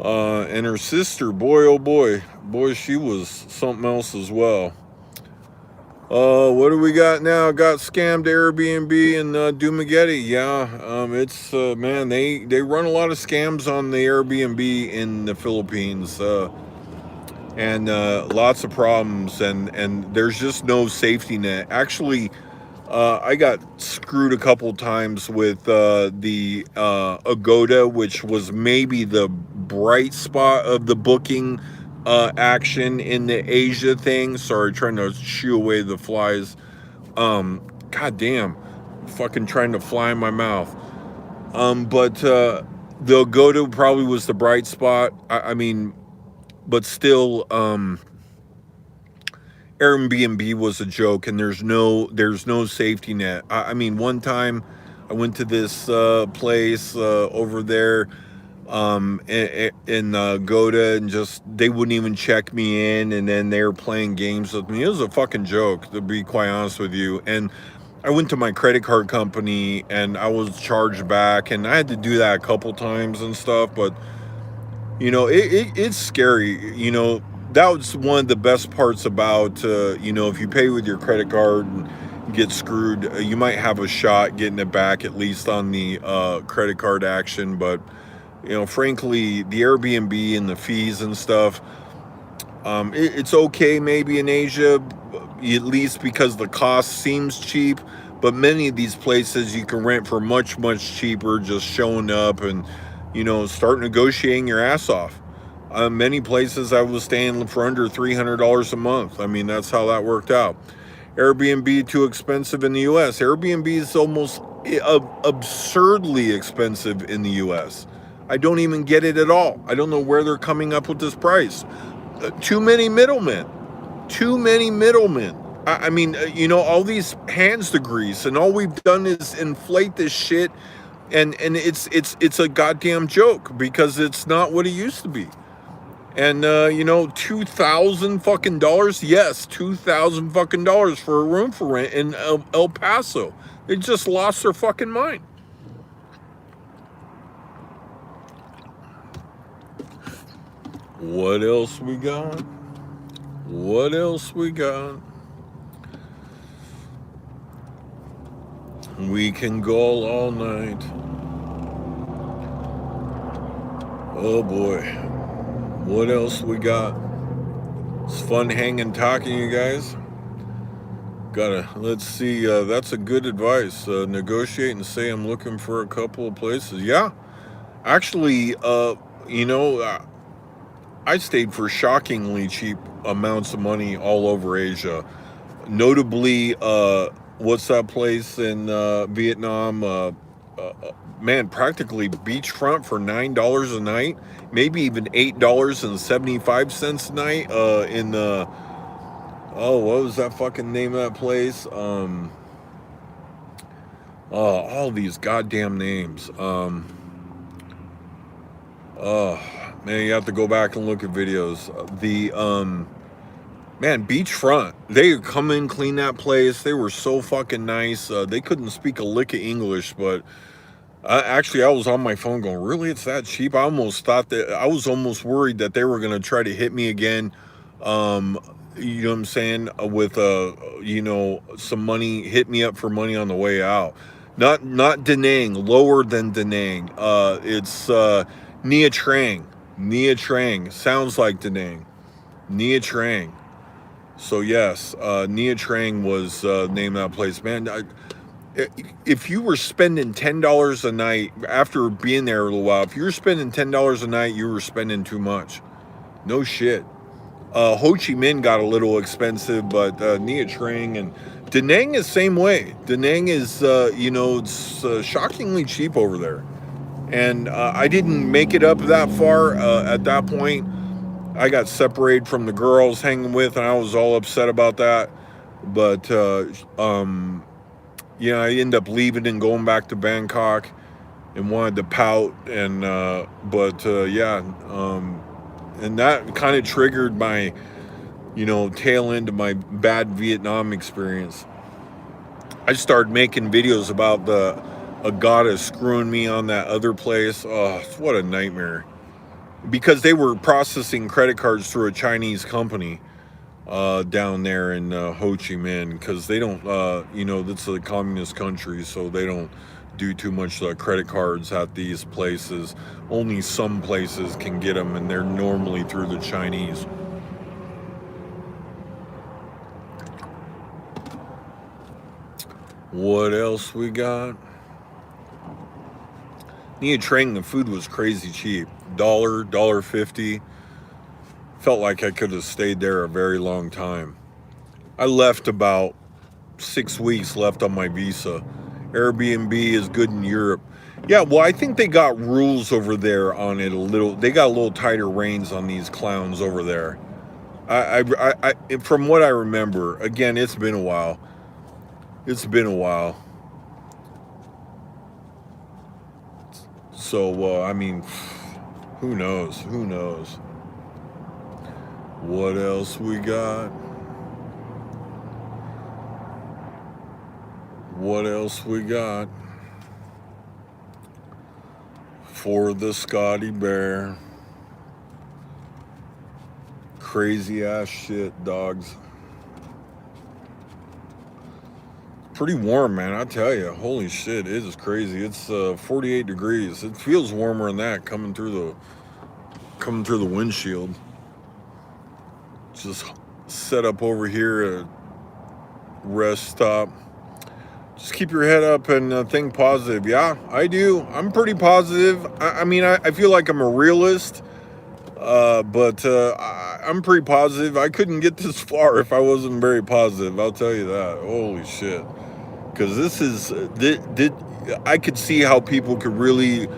And her sister, boy, oh boy, she was something else as well. What do we got now? Got scammed Airbnb and Dumagetti. Yeah, it's man, they run a lot of scams on the Airbnb in the Philippines, and lots of problems, and there's just no safety net. Actually, I got screwed a couple times with the Agoda, which was maybe the bright spot of the booking action in the Asia thing. Sorry, trying to shoo away the flies. God damn, fucking trying to fly in my mouth. But the Agoda probably was the bright spot. I mean, but still, Airbnb was a joke, and there's no safety net. I mean, one time I went to this place over there in Goda, and just they wouldn't even check me in, and then they were playing games with me. It was a fucking joke, to be quite honest with you. And I went to my credit card company, and I was charged back, and I had to do that a couple times and stuff. But it's scary. That was one of the best parts about, if you pay with your credit card and get screwed, you might have a shot getting it back, at least on the credit card action. But, frankly, the Airbnb and the fees and stuff, it's okay maybe in Asia, at least because the cost seems cheap. But many of these places you can rent for much, much cheaper, just showing up and, start negotiating your ass off. Many places I was staying for under $300 a month. I mean, that's how that worked out. Airbnb too expensive in the U.S. Airbnb is almost absurdly expensive in the U.S. I don't even get it at all. I don't know where they're coming up with this price. Too many middlemen. I mean, all these hands to grease, and all we've done is inflate this shit, and it's a goddamn joke, because it's not what it used to be. And $2,000 fucking dollars. Yes, $2,000 fucking dollars for a room for rent in El Paso. They just lost their fucking mind. What else we got? We can go all night. Oh boy. What else we got? It's fun hanging, talking, you guys. Let's see, that's a good advice. Negotiate and say I'm looking for a couple of places. Yeah, actually, I stayed for shockingly cheap amounts of money all over Asia. Notably, what's that place in Vietnam? Man, practically beachfront for $9 a night, maybe even $8.75 a night. In the what was that fucking name of that place? All these goddamn names. Man, you have to go back and look at videos. Man, beachfront. They would come in, clean that place. They were so fucking nice. They couldn't speak a lick of English, but actually, I was on my phone going, really, it's that cheap? I was almost worried that they were going to try to hit me again. You know what I'm saying? With, some money, hit me up for money on the way out. Not Da Nang, lower than Da Nang. It's Nha Trang. Nha Trang. Sounds like Da Nang. Nha Trang. So, yes, Nha Trang was the name of that place. Man, if you were spending $10 a night after being there a little while, if you were spending $10 a night, you were spending too much. No shit. Ho Chi Minh got a little expensive, but Nha Trang and Da Nang is same way. Da Nang is, it's shockingly cheap over there. And I didn't make it up that far at that point. I got separated from the girls hanging with, and I was all upset about that. But, I ended up leaving and going back to Bangkok and wanted to pout. And, And that kind of triggered my, tail end of my bad Vietnam experience. I started making videos about the Agata screwing me on that other place. Oh, what a nightmare. Because they were processing credit cards through a Chinese company down there in Ho Chi Minh, because they don't, that's a communist country, so they don't do too much credit cards at these places. Only some places can get them, and they're normally through the Chinese. What else we got? Nha Trang, the food was crazy cheap. $1.50. Felt like I could have stayed there a very long time. I left about 6 weeks left on my visa. Airbnb is good in Europe. Yeah, well, I think they got rules over there on it a little. They got a little tighter reins on these clowns over there. From what I remember, again, it's been a while. It's been a while. So, I mean, who knows? Who knows? What else we got? What else we got? For the Scotty Bear. Crazy ass shit, dogs. Pretty warm, man, I tell you. Holy shit, it is crazy. It's 48 degrees. It feels warmer than that coming through the windshield. Just set up over here at rest stop. Just keep your head up and think positive. Yeah, I do. I'm pretty positive. I mean, I feel like I'm a realist, but I'm pretty positive. I couldn't get this far if I wasn't very positive. I'll tell you that. Holy shit. Because this is, I could see how people could really,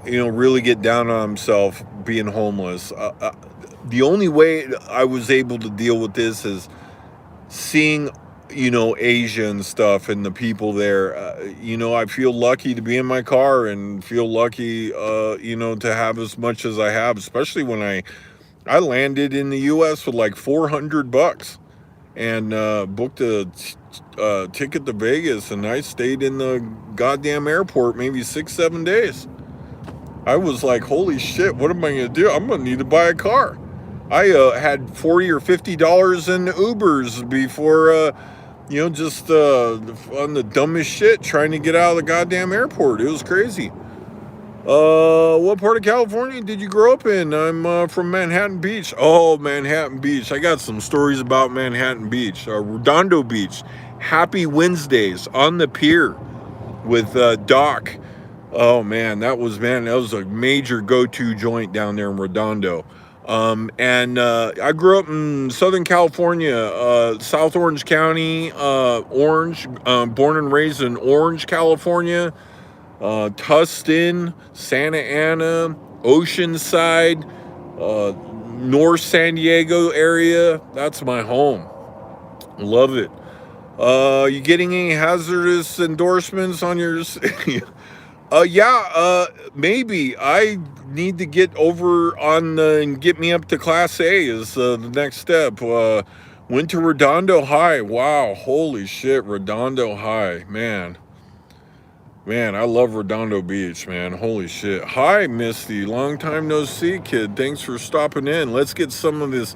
really get down on himself being homeless. The only way I was able to deal with this is seeing, Asia and stuff and the people there. I feel lucky to be in my car and feel lucky, to have as much as I have, especially when I landed in the U.S. with like $400 and booked a ticket to Vegas, and I stayed in the goddamn airport maybe 6-7 days. I was like, holy shit, what am I gonna do? I'm gonna need to buy a car. I had $40 or $50 in Ubers before, just on the dumbest shit, trying to get out of the goddamn airport. It was crazy. What part of California did you grow up in? I'm from Manhattan Beach. Oh, Manhattan Beach. I got some stories about Manhattan Beach. Redondo Beach. Happy Wednesdays on the pier with Doc. Oh man, that was a major go-to joint down there in Redondo. And I grew up in Southern California, South Orange County, Orange, born and raised in Orange, California. Tustin, Santa Ana, Oceanside, North San Diego area. That's my home. Love it. You getting any hazardous endorsements on your? Yeah. Maybe I need to get over on and get me up to Class A is the next step. Went to Redondo High. Wow. Holy shit, Redondo High, man. Man, I love Redondo Beach, man. Holy shit. Hi, Misty. Long time no see, kid. Thanks for stopping in. Let's get some of this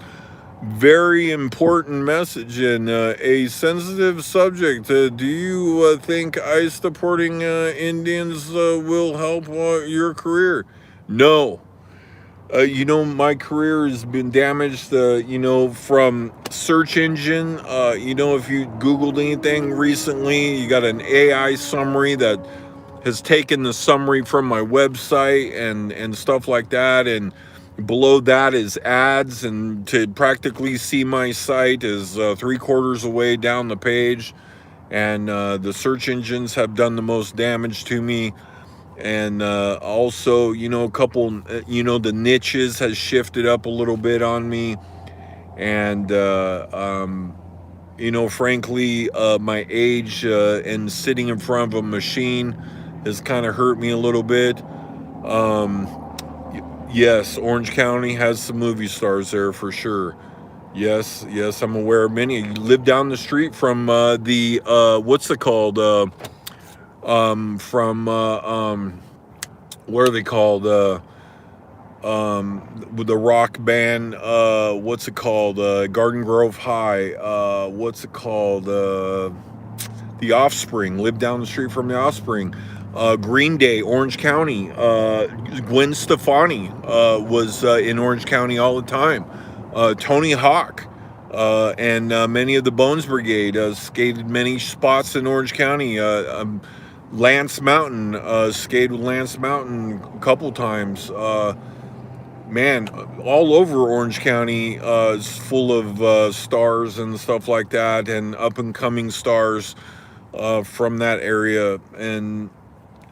very important message in. A sensitive subject. Do you think ICE supporting Indians will help your career? No. My career has been damaged, from search engine. If you Googled anything recently, you got an AI summary that has taken the summary from my website and stuff like that. And below that is ads. And to practically see my site is 3/4 away down the page. And the search engines have done the most damage to me. And also, a couple, the niches has shifted up a little bit on me. And, frankly, my age and sitting in front of a machine has kind of hurt me a little bit. Yes, Orange County has some movie stars there for sure. Yes, yes, I'm aware of many. You live down the street from the what's it called? From what are they called? With the rock band, what's it called? Garden Grove High. What's it called? The Offspring, lived down the street from the Offspring. Green Day, Orange County. Gwen Stefani was in Orange County all the time. Tony Hawk and many of the Bones Brigade skated many spots in Orange County. Lance Mountain, skated with Lance Mountain a couple times. Man, all over Orange County is full of stars and stuff like that, and up and coming stars from that area, and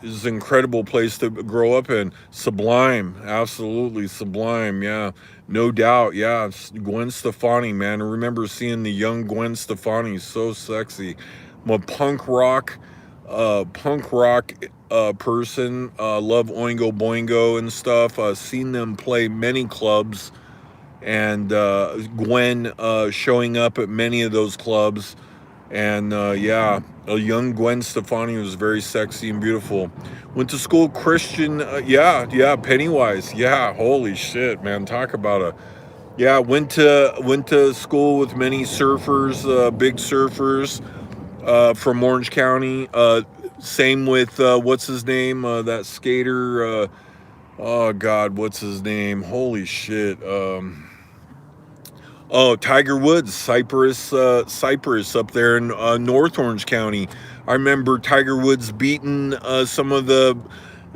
is an incredible place to grow up in. Sublime, absolutely sublime. Yeah, no doubt. Yeah, it's Gwen Stefani, man. I remember seeing the young Gwen Stefani, so sexy. I'm a punk rock person. Love Oingo Boingo and stuff. Seen them play many clubs, and Gwen showing up at many of those clubs. And yeah, a young Gwen Stefani was very sexy and beautiful. Went to school Christian. Yeah, Pennywise. Yeah, holy shit, man. Talk about a yeah. Went to school with many surfers, big surfers from Orange County. Same with what's his name? That skater. Oh God, what's his name? Holy shit. Oh, Tiger Woods, Cypress up there in North Orange County. I remember Tiger Woods beating some of the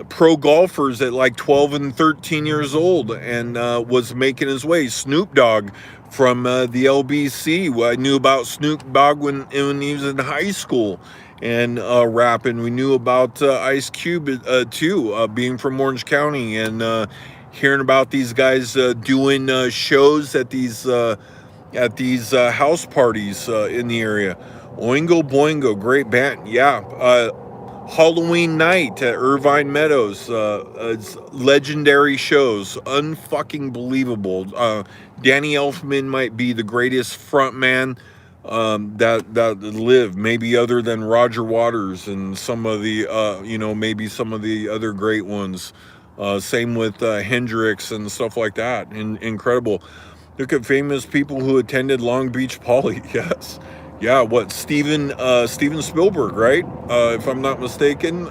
pro golfers at like 12 and 13 years old, and was making his way. Snoop Dogg from the LBC. Well, I knew about Snoop Dogg when he was in high school and rapping. We knew about Ice Cube too, being from Orange County, and hearing about these guys doing shows at these house parties in the area. Oingo Boingo, great band. Yeah, Halloween Night at Irvine Meadows. It's legendary shows, unfucking believable. Danny Elfman might be the greatest frontman that lived, maybe other than Roger Waters and some of the maybe some of the other great ones. Same with Hendrix and stuff like that. Incredible. Look at famous people who attended Long Beach Poly. Yes. Yeah, what Steven Spielberg, right? If I'm not mistaken.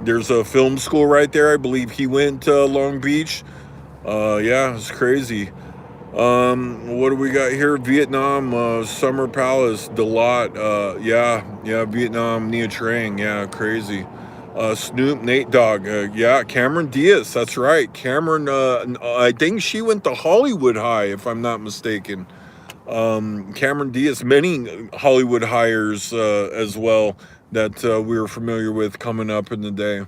There's a film school right there. I believe he went to Long Beach. Yeah, it's crazy. What do we got here? Vietnam, Summer Palace, Delot. Yeah, Vietnam, Nia Trang. Yeah, crazy. Snoop, Nate Dogg. Yeah, Cameron Diaz. That's right. Cameron, I think she went to Hollywood High, if I'm not mistaken. Cameron Diaz, many Hollywood hires as well that we were familiar with coming up in the day.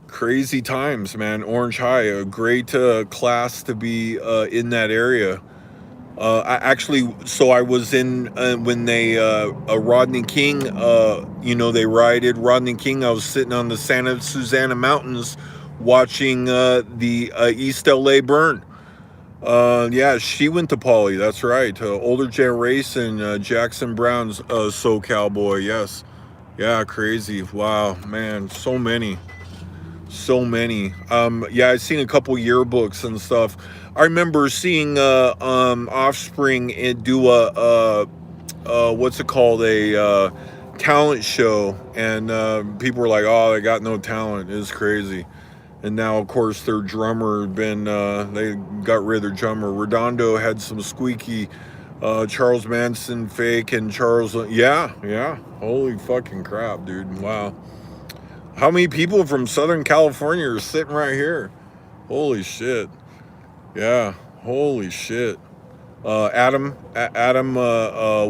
Crazy times, man. Orange High, a great class to be in that area. So I was in when they Rodney King, they rioted Rodney King. I was sitting on the Santa Susana Mountains watching the East LA burn. Yeah, she went to Poly. That's right. Older generation, Jackson Brown's So Cowboy. Yes. Yeah, crazy. Wow, man, so many. Yeah, I've seen a couple yearbooks and stuff. I remember seeing Offspring do what's it called, a talent show, and people were like, "Oh, they got no talent." It's crazy. And now, of course, their drummer had been they got rid of their drummer. Redondo had some squeaky. Charles Manson fake, and yeah, holy fucking crap, dude. Wow. How many people from Southern California are sitting right here? Holy shit. Yeah, holy shit. Adam,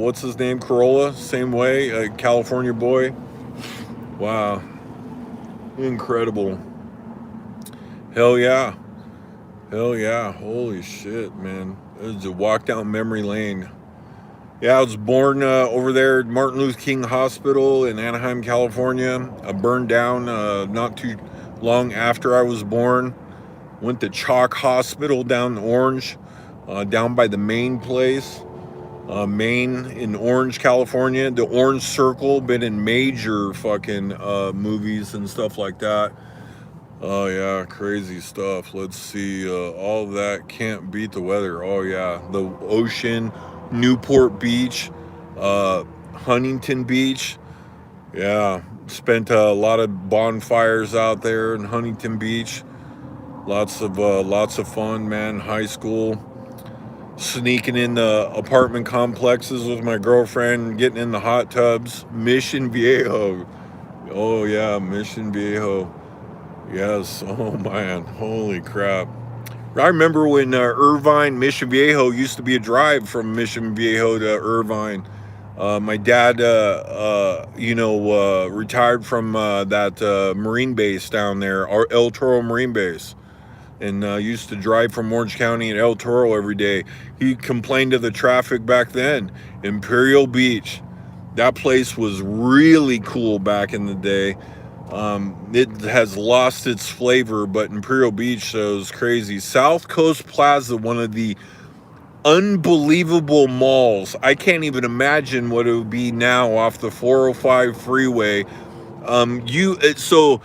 what's his name? Corolla, same way, California boy. Wow. Incredible. Hell yeah. Hell yeah. Holy shit, man. It was a walk down memory lane. Yeah, I was born over there at Martin Luther King Hospital in Anaheim, California. I burned down not too long after I was born. Went to Chalk Hospital down in Orange, down by the Maine place. Maine in Orange, California. The Orange Circle, been in major fucking movies and stuff like that. Oh yeah, crazy stuff. Let's see. All that can't beat the weather. Oh yeah, the ocean, Newport Beach, Huntington Beach. Yeah, spent a lot of bonfires out there in Huntington Beach. Lots of fun, man. High school, sneaking in the apartment complexes with my girlfriend, getting in the hot tubs. Mission Viejo. Oh yeah, Mission Viejo. Yes. Oh man. Holy crap. I remember when Irvine, Mission Viejo used to be a drive from Mission Viejo to Irvine. My dad, retired from that Marine base down there, El Toro Marine Base, and used to drive from Orange County and El Toro every day. He complained of the traffic back then. Imperial Beach, that place was really cool back in the day. It has lost its flavor, but Imperial Beach shows crazy. South Coast Plaza, one of the unbelievable malls. I can't even imagine what it would be now off the 405 freeway. You so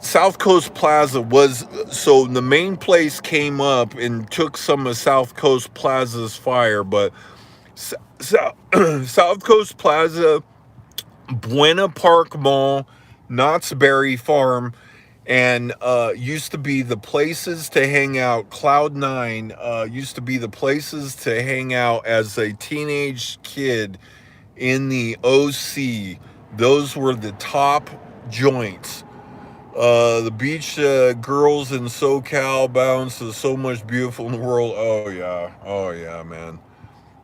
South Coast Plaza was, so the main place came up and took some of South Coast Plaza's fire, but South Coast Plaza, Buena Park Mall, Knott's Berry Farm, and used to be the places to hang out. Cloud Nine used to be the places to hang out as a teenage kid in the OC. Those were the top joints. The beach girls in SoCal bounce is so much beautiful in the world. Oh yeah, man.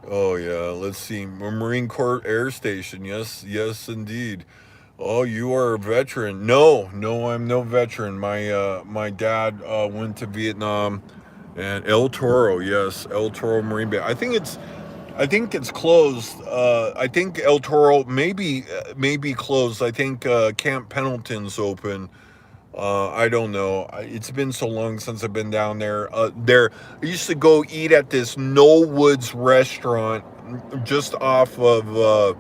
Oh yeah, let's see. Marine Corps Air Station. Yes, indeed. Oh, you are a veteran. No, I'm no veteran. My dad went to Vietnam, and El Toro. Yes, El Toro Marine Bay. I think it's closed. I think El Toro maybe closed. I think Camp Pendleton's open. I don't know. It's been so long since I've been down there. I used to go eat at this No Woods restaurant just off of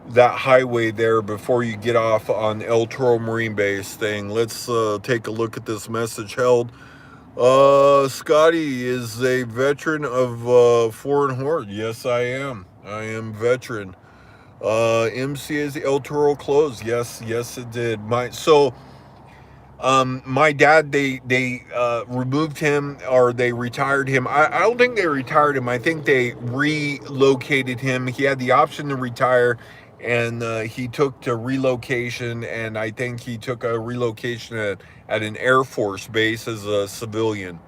that highway there before you get off on El Toro Marine Base thing. Let's take a look at this message held. Scotty is a veteran of Foreign Horde. Yes, I am. I am veteran. MCA's El Toro closed. Yes, it did. My dad, they removed him, or they retired him. I don't think they retired him. I think they relocated him. He had the option to retire, and he took to relocation, and I think he took a relocation at an Air Force base as a civilian.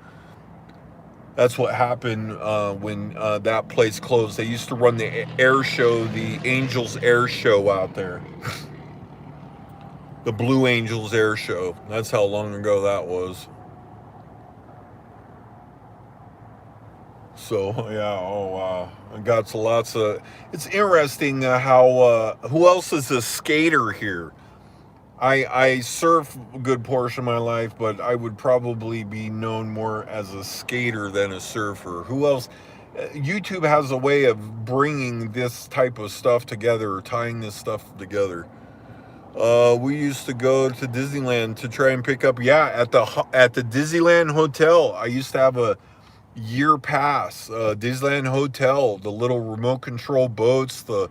That's what happened when that place closed. They used to run the air show, the Angels Air Show out there. The Blue Angels Air Show. That's how long ago that was. So yeah, oh wow, I got lots of. It's interesting how who else is a skater here? I surf a good portion of my life, but I would probably be known more as a skater than a surfer. Who else? YouTube has a way of bringing this type of stuff together, or tying this stuff together. We used to go to Disneyland to try and pick up, at the Disneyland Hotel. I used to have a year pass. Disneyland Hotel, the little remote control boats, the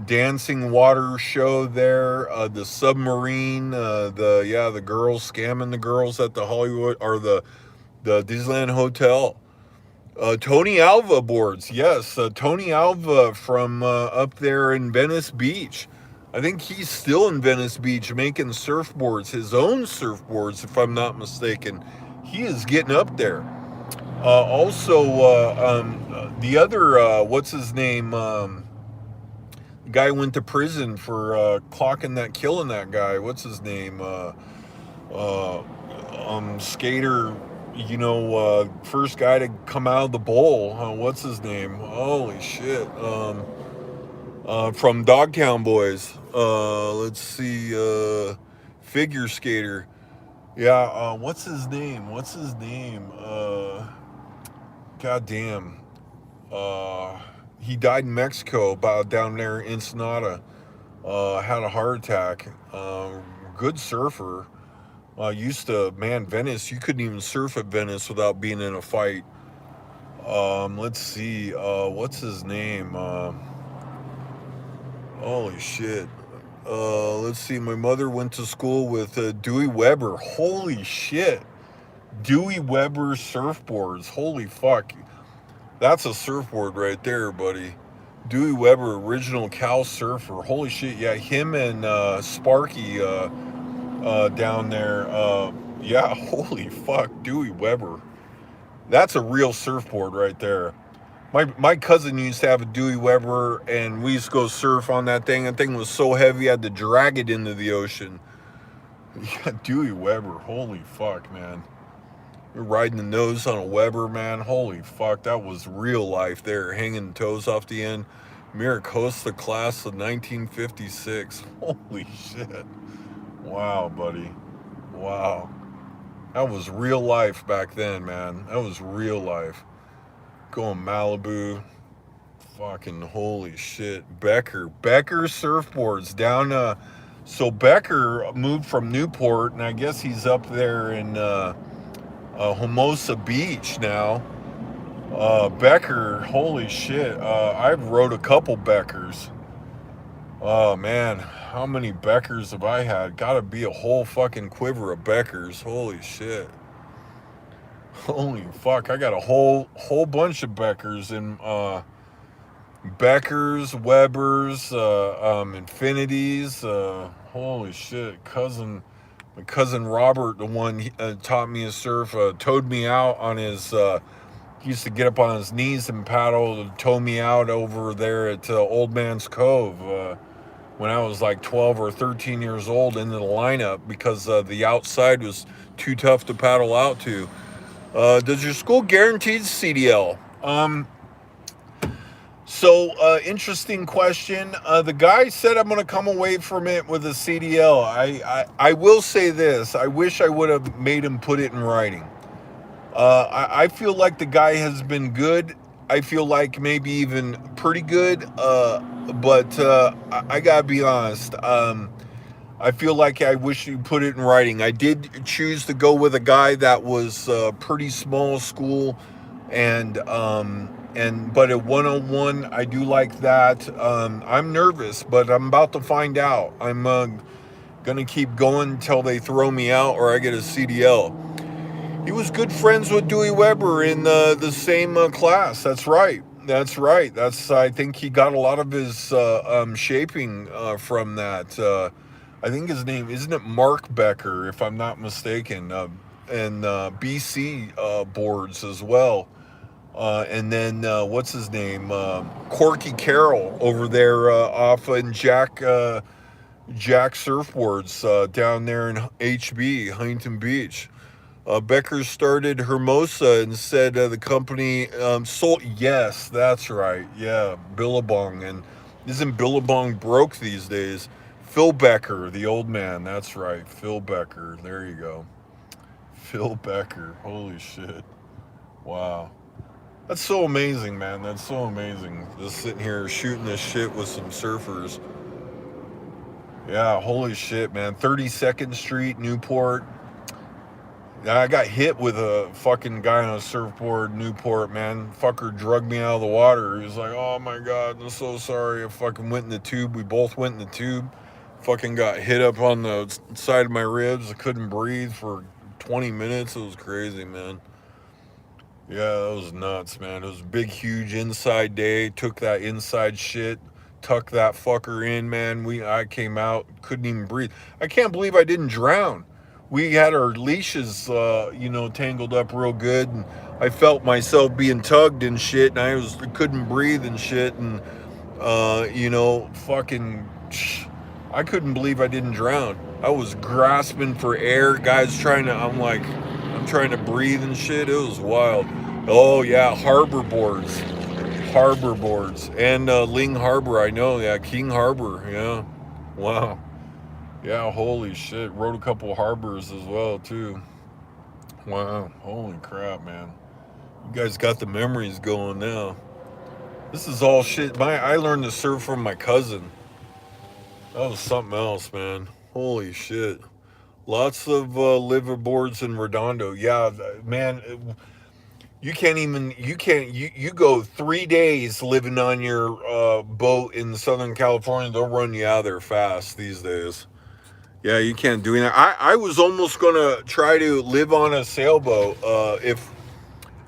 dancing water show there, the submarine, the girls scamming the girls at the Hollywood, or the Disneyland Hotel. Tony Alva boards, yes. Tony Alva from up there in Venice Beach. I think he's still in Venice Beach making surfboards, his own surfboards, if I'm not mistaken. He is getting up there. The other, what's his name? The guy went to prison for killing that guy. What's his name? Skater, first guy to come out of the bowl. What's his name? Holy shit. From Dogtown Boys. Let's see. Figure skater. Yeah, what's his name? What's his name? Goddamn. Uh, he died in Mexico, about down there in Ensenada. Had a heart attack. Good surfer. Used to, man, Venice. You couldn't even surf at Venice without being in a fight. Let's see. What's his name? Holy shit. Let's see. My mother went to school with Dewey Weber. Holy shit. Dewey Weber surfboards. Holy fuck. That's a surfboard right there, buddy. Dewey Weber, original Cal surfer. Holy shit. Yeah, him and Sparky down there. Yeah, holy fuck. Dewey Weber. That's a real surfboard right there. My cousin used to have a Dewey Weber, and we used to go surf on that thing. That thing was so heavy, I had to drag it into the ocean. Yeah, Dewey Weber. Holy fuck, man. You're riding the nose on a Weber, man. Holy fuck, that was real life there. Hanging toes off the end. Miracosta class of 1956. Holy shit. Wow, buddy. Wow. That was real life back then, man. That was real life. Going Malibu. Fucking holy shit. Becker surfboards down so Becker moved from Newport, and I guess he's up there in Hermosa Beach now. Becker, holy shit. I've rode a couple Beckers. Oh man, how many Beckers have I had? Gotta be a whole fucking quiver of Beckers. Holy shit. Holy fuck, I got a whole bunch of Beckers in Beckers, Webers, Infinities. Holy shit, my cousin Robert, the one taught me to surf, towed me out on his. He used to get up on his knees and paddle to tow me out over there at Old Man's Cove when I was like 12 or 13 years old into the lineup because the outside was too tough to paddle out to. Does your school guarantee CDL? Interesting question. The guy said I'm going to come away from it with a CDL. I will say this. I wish I would have made him put it in writing. I feel like the guy has been good. I feel like maybe even pretty good. But I gotta be honest. I feel like I wish you put it in writing. I did choose to go with a guy that was pretty small school, and but at 101, I do like that. I'm nervous, but I'm about to find out. I'm gonna keep going until they throw me out or I get a CDL. He was good friends with Dewey Weber in the same class. That's right. That's right. I think he got a lot of his shaping from that. I think his name, isn't it Mark Becker, if I'm not mistaken, and BC boards as well. And then what's his name? Corky Carroll over there off in Jack Surfboards down there in HB, Huntington Beach. Becker started Hermosa and said the company sold. Yes, that's right. Yeah, Billabong. And isn't Billabong broke these days? Phil Becker, the old man. That's right. Phil Becker. There you go. Phil Becker. Holy shit. Wow. That's so amazing, man. That's so amazing. Just sitting here shooting this shit with some surfers. Yeah, holy shit, man. 32nd Street, Newport. I got hit with a fucking guy on a surfboard, Newport, man. Fucker drugged me out of the water. He was like, oh my God, I'm so sorry. I fucking went in the tube. We both went in the tube. Fucking got hit up on the side of my ribs. I couldn't breathe for 20 minutes. It was crazy, man. Yeah, that was nuts, man. It was a big, huge inside day. Took that inside shit, tucked that fucker in, man. I came out, couldn't even breathe. I can't believe I didn't drown. We had our leashes, tangled up real good, and I felt myself being tugged and shit, and I couldn't breathe and shit, and fucking, I couldn't believe I didn't drown. I was grasping for air, guys I'm trying to breathe and shit. It was wild. Oh yeah, harbor boards, and Ling Harbor. I know, yeah, King Harbor. Yeah, wow. Yeah, holy shit. Rode a couple harbors as well too. Wow, holy crap, man. You guys got the memories going now. This is all shit. I learned to surf from my cousin. That was something else, man. Holy shit. Lots of liverboards in Redondo. Yeah, man, you go 3 days living on your boat in Southern California. They'll run you out of there fast these days. Yeah, you can't do that. I was almost gonna try to live on a sailboat. If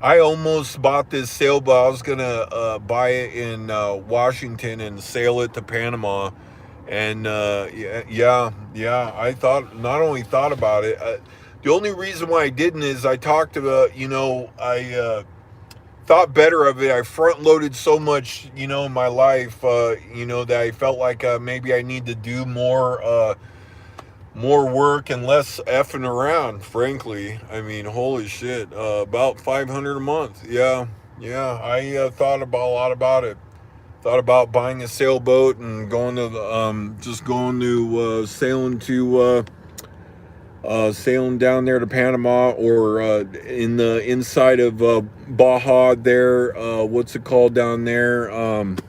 I almost bought this sailboat, I was gonna buy it in Washington and sail it to Panama. And yeah, I thought not only thought about it. The only reason why I didn't is I talked about, I thought better of it. I front loaded so much, in my life, that I felt like maybe I need to do more work and less effing around, frankly. I mean, holy shit. About 500 a month. Yeah. Yeah. I thought about a lot about it. Thought about buying a sailboat and going to just going to sailing down there to Panama, or in the inside of Baja there. What's it called down there? And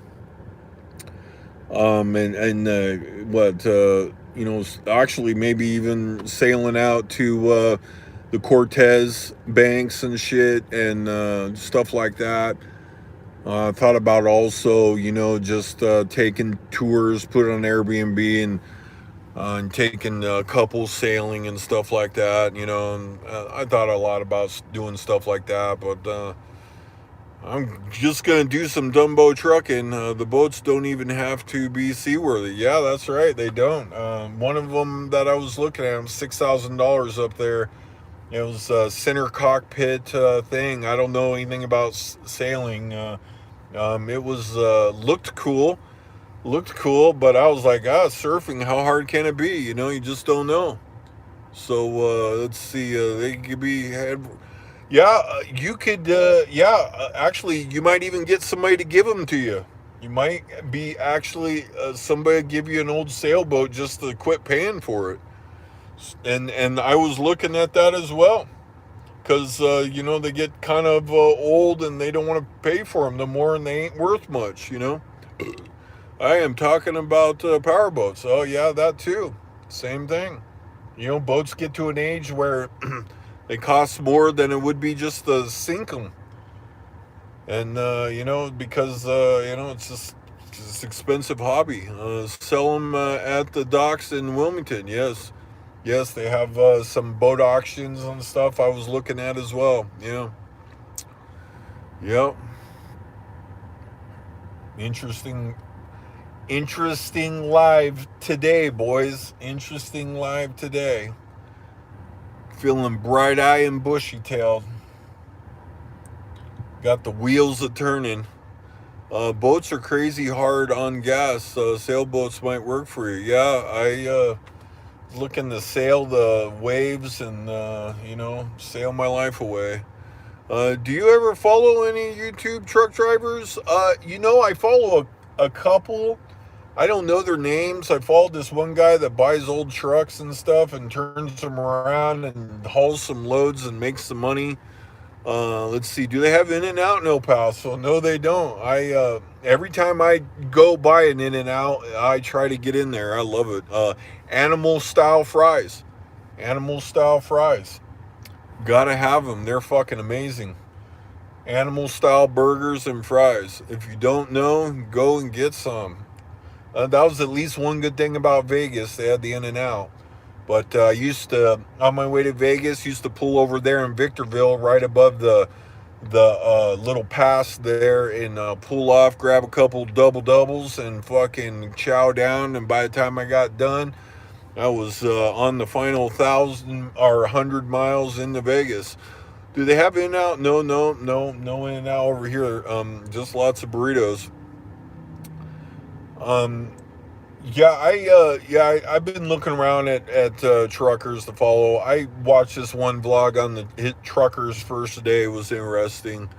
what actually maybe even sailing out to the Cortez banks and shit, and stuff like that. I thought about also, just taking tours, put it on Airbnb, and taking couples sailing and stuff like that. And I thought a lot about doing stuff like that, but I'm just gonna do some Dumbo trucking. The boats don't even have to be seaworthy. Yeah, that's right, they don't. One of them that I was looking at was $6,000 up there. It was a center cockpit thing. I don't know anything about sailing. It was looked cool, but I was like, surfing. How hard can it be? You just don't know. So let's see. They could be. Yeah, you could. Yeah, actually, you might even get somebody to give them to you. You might be actually somebody give you an old sailboat just to quit paying for it. And I was looking at that as well, because they get kind of old and they don't want to pay for them no more, and they ain't worth much. I am talking about power boats. Oh yeah, that too. Same thing. Boats get to an age where they cost more than it would be just to sink them. And because it's an expensive hobby. Sell them at the docks in Wilmington. Yes, they have some boat auctions and stuff I was looking at as well. Yeah. Yep. Interesting live today, boys. Interesting live today. Feeling bright-eyed and bushy-tailed. Got the wheels a turning. Boats are crazy hard on gas. Sailboats might work for you. Yeah, I looking to sail the waves and sail my life away. Do you ever follow any YouTube truck drivers? I follow a couple. I don't know their names. I followed this one guy that buys old trucks and stuff and turns them around and hauls some loads and makes some money. Let's see. Do they have In-N-Out in El Paso? No, they don't. I every time I go buy an In-N-Out, I try to get in there. I love it. Animal style fries. Animal style fries. Gotta have them. They're fucking amazing. Animal style burgers and fries. If you don't know, go and get some. That was at least one good thing about Vegas. They had the In-N-Out. But I used to, on my way to Vegas, used to pull over there in Victorville, right above the little pass there, and pull off, grab a couple double doubles, and fucking chow down. And by the time I got done, I was on the final 1,000 or 100 miles into Vegas. Do they have In-N-Out? No In-N-Out over here. Just lots of burritos. Um, I've been looking around at truckers to follow. I watched this one vlog on the hit truckers first day. It was interesting.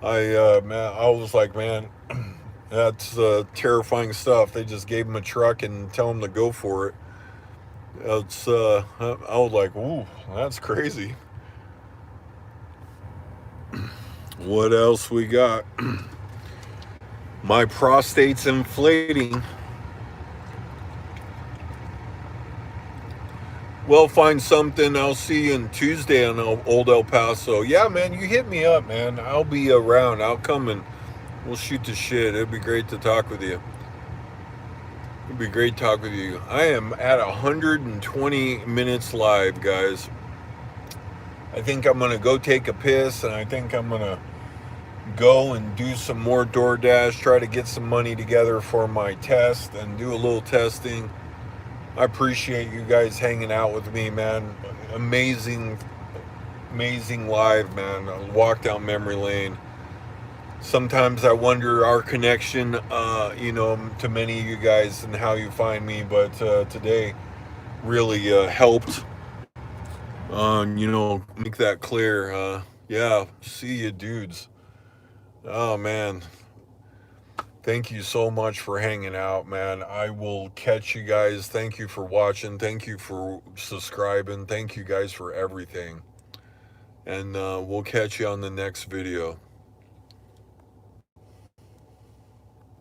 I was like, man, that's terrifying stuff. They just gave him a truck and tell him to go for it. It's I was like, ooh, that's crazy. What else we got? My prostate's inflating. We'll find something. I'll see you on Tuesday in Old El Paso. Yeah, man, you hit me up, man. I'll be around. I'll come and we'll shoot the shit. It'd be great to talk with you. It'd be great to talk with you. I am at 120 minutes live, guys. I think I'm gonna go take a piss, and I think I'm gonna go and do some more DoorDash, try to get some money together for my test and do a little testing. I appreciate you guys hanging out with me, man. Amazing, amazing live, man. I walk down memory lane. Sometimes I wonder our connection, to many of you guys and how you find me, but today really helped, make that clear. Yeah, see you dudes. Oh, man. Thank you so much for hanging out, man. I will catch you guys. Thank you for watching. Thank you for subscribing. Thank you guys for everything. And we'll catch you on the next video.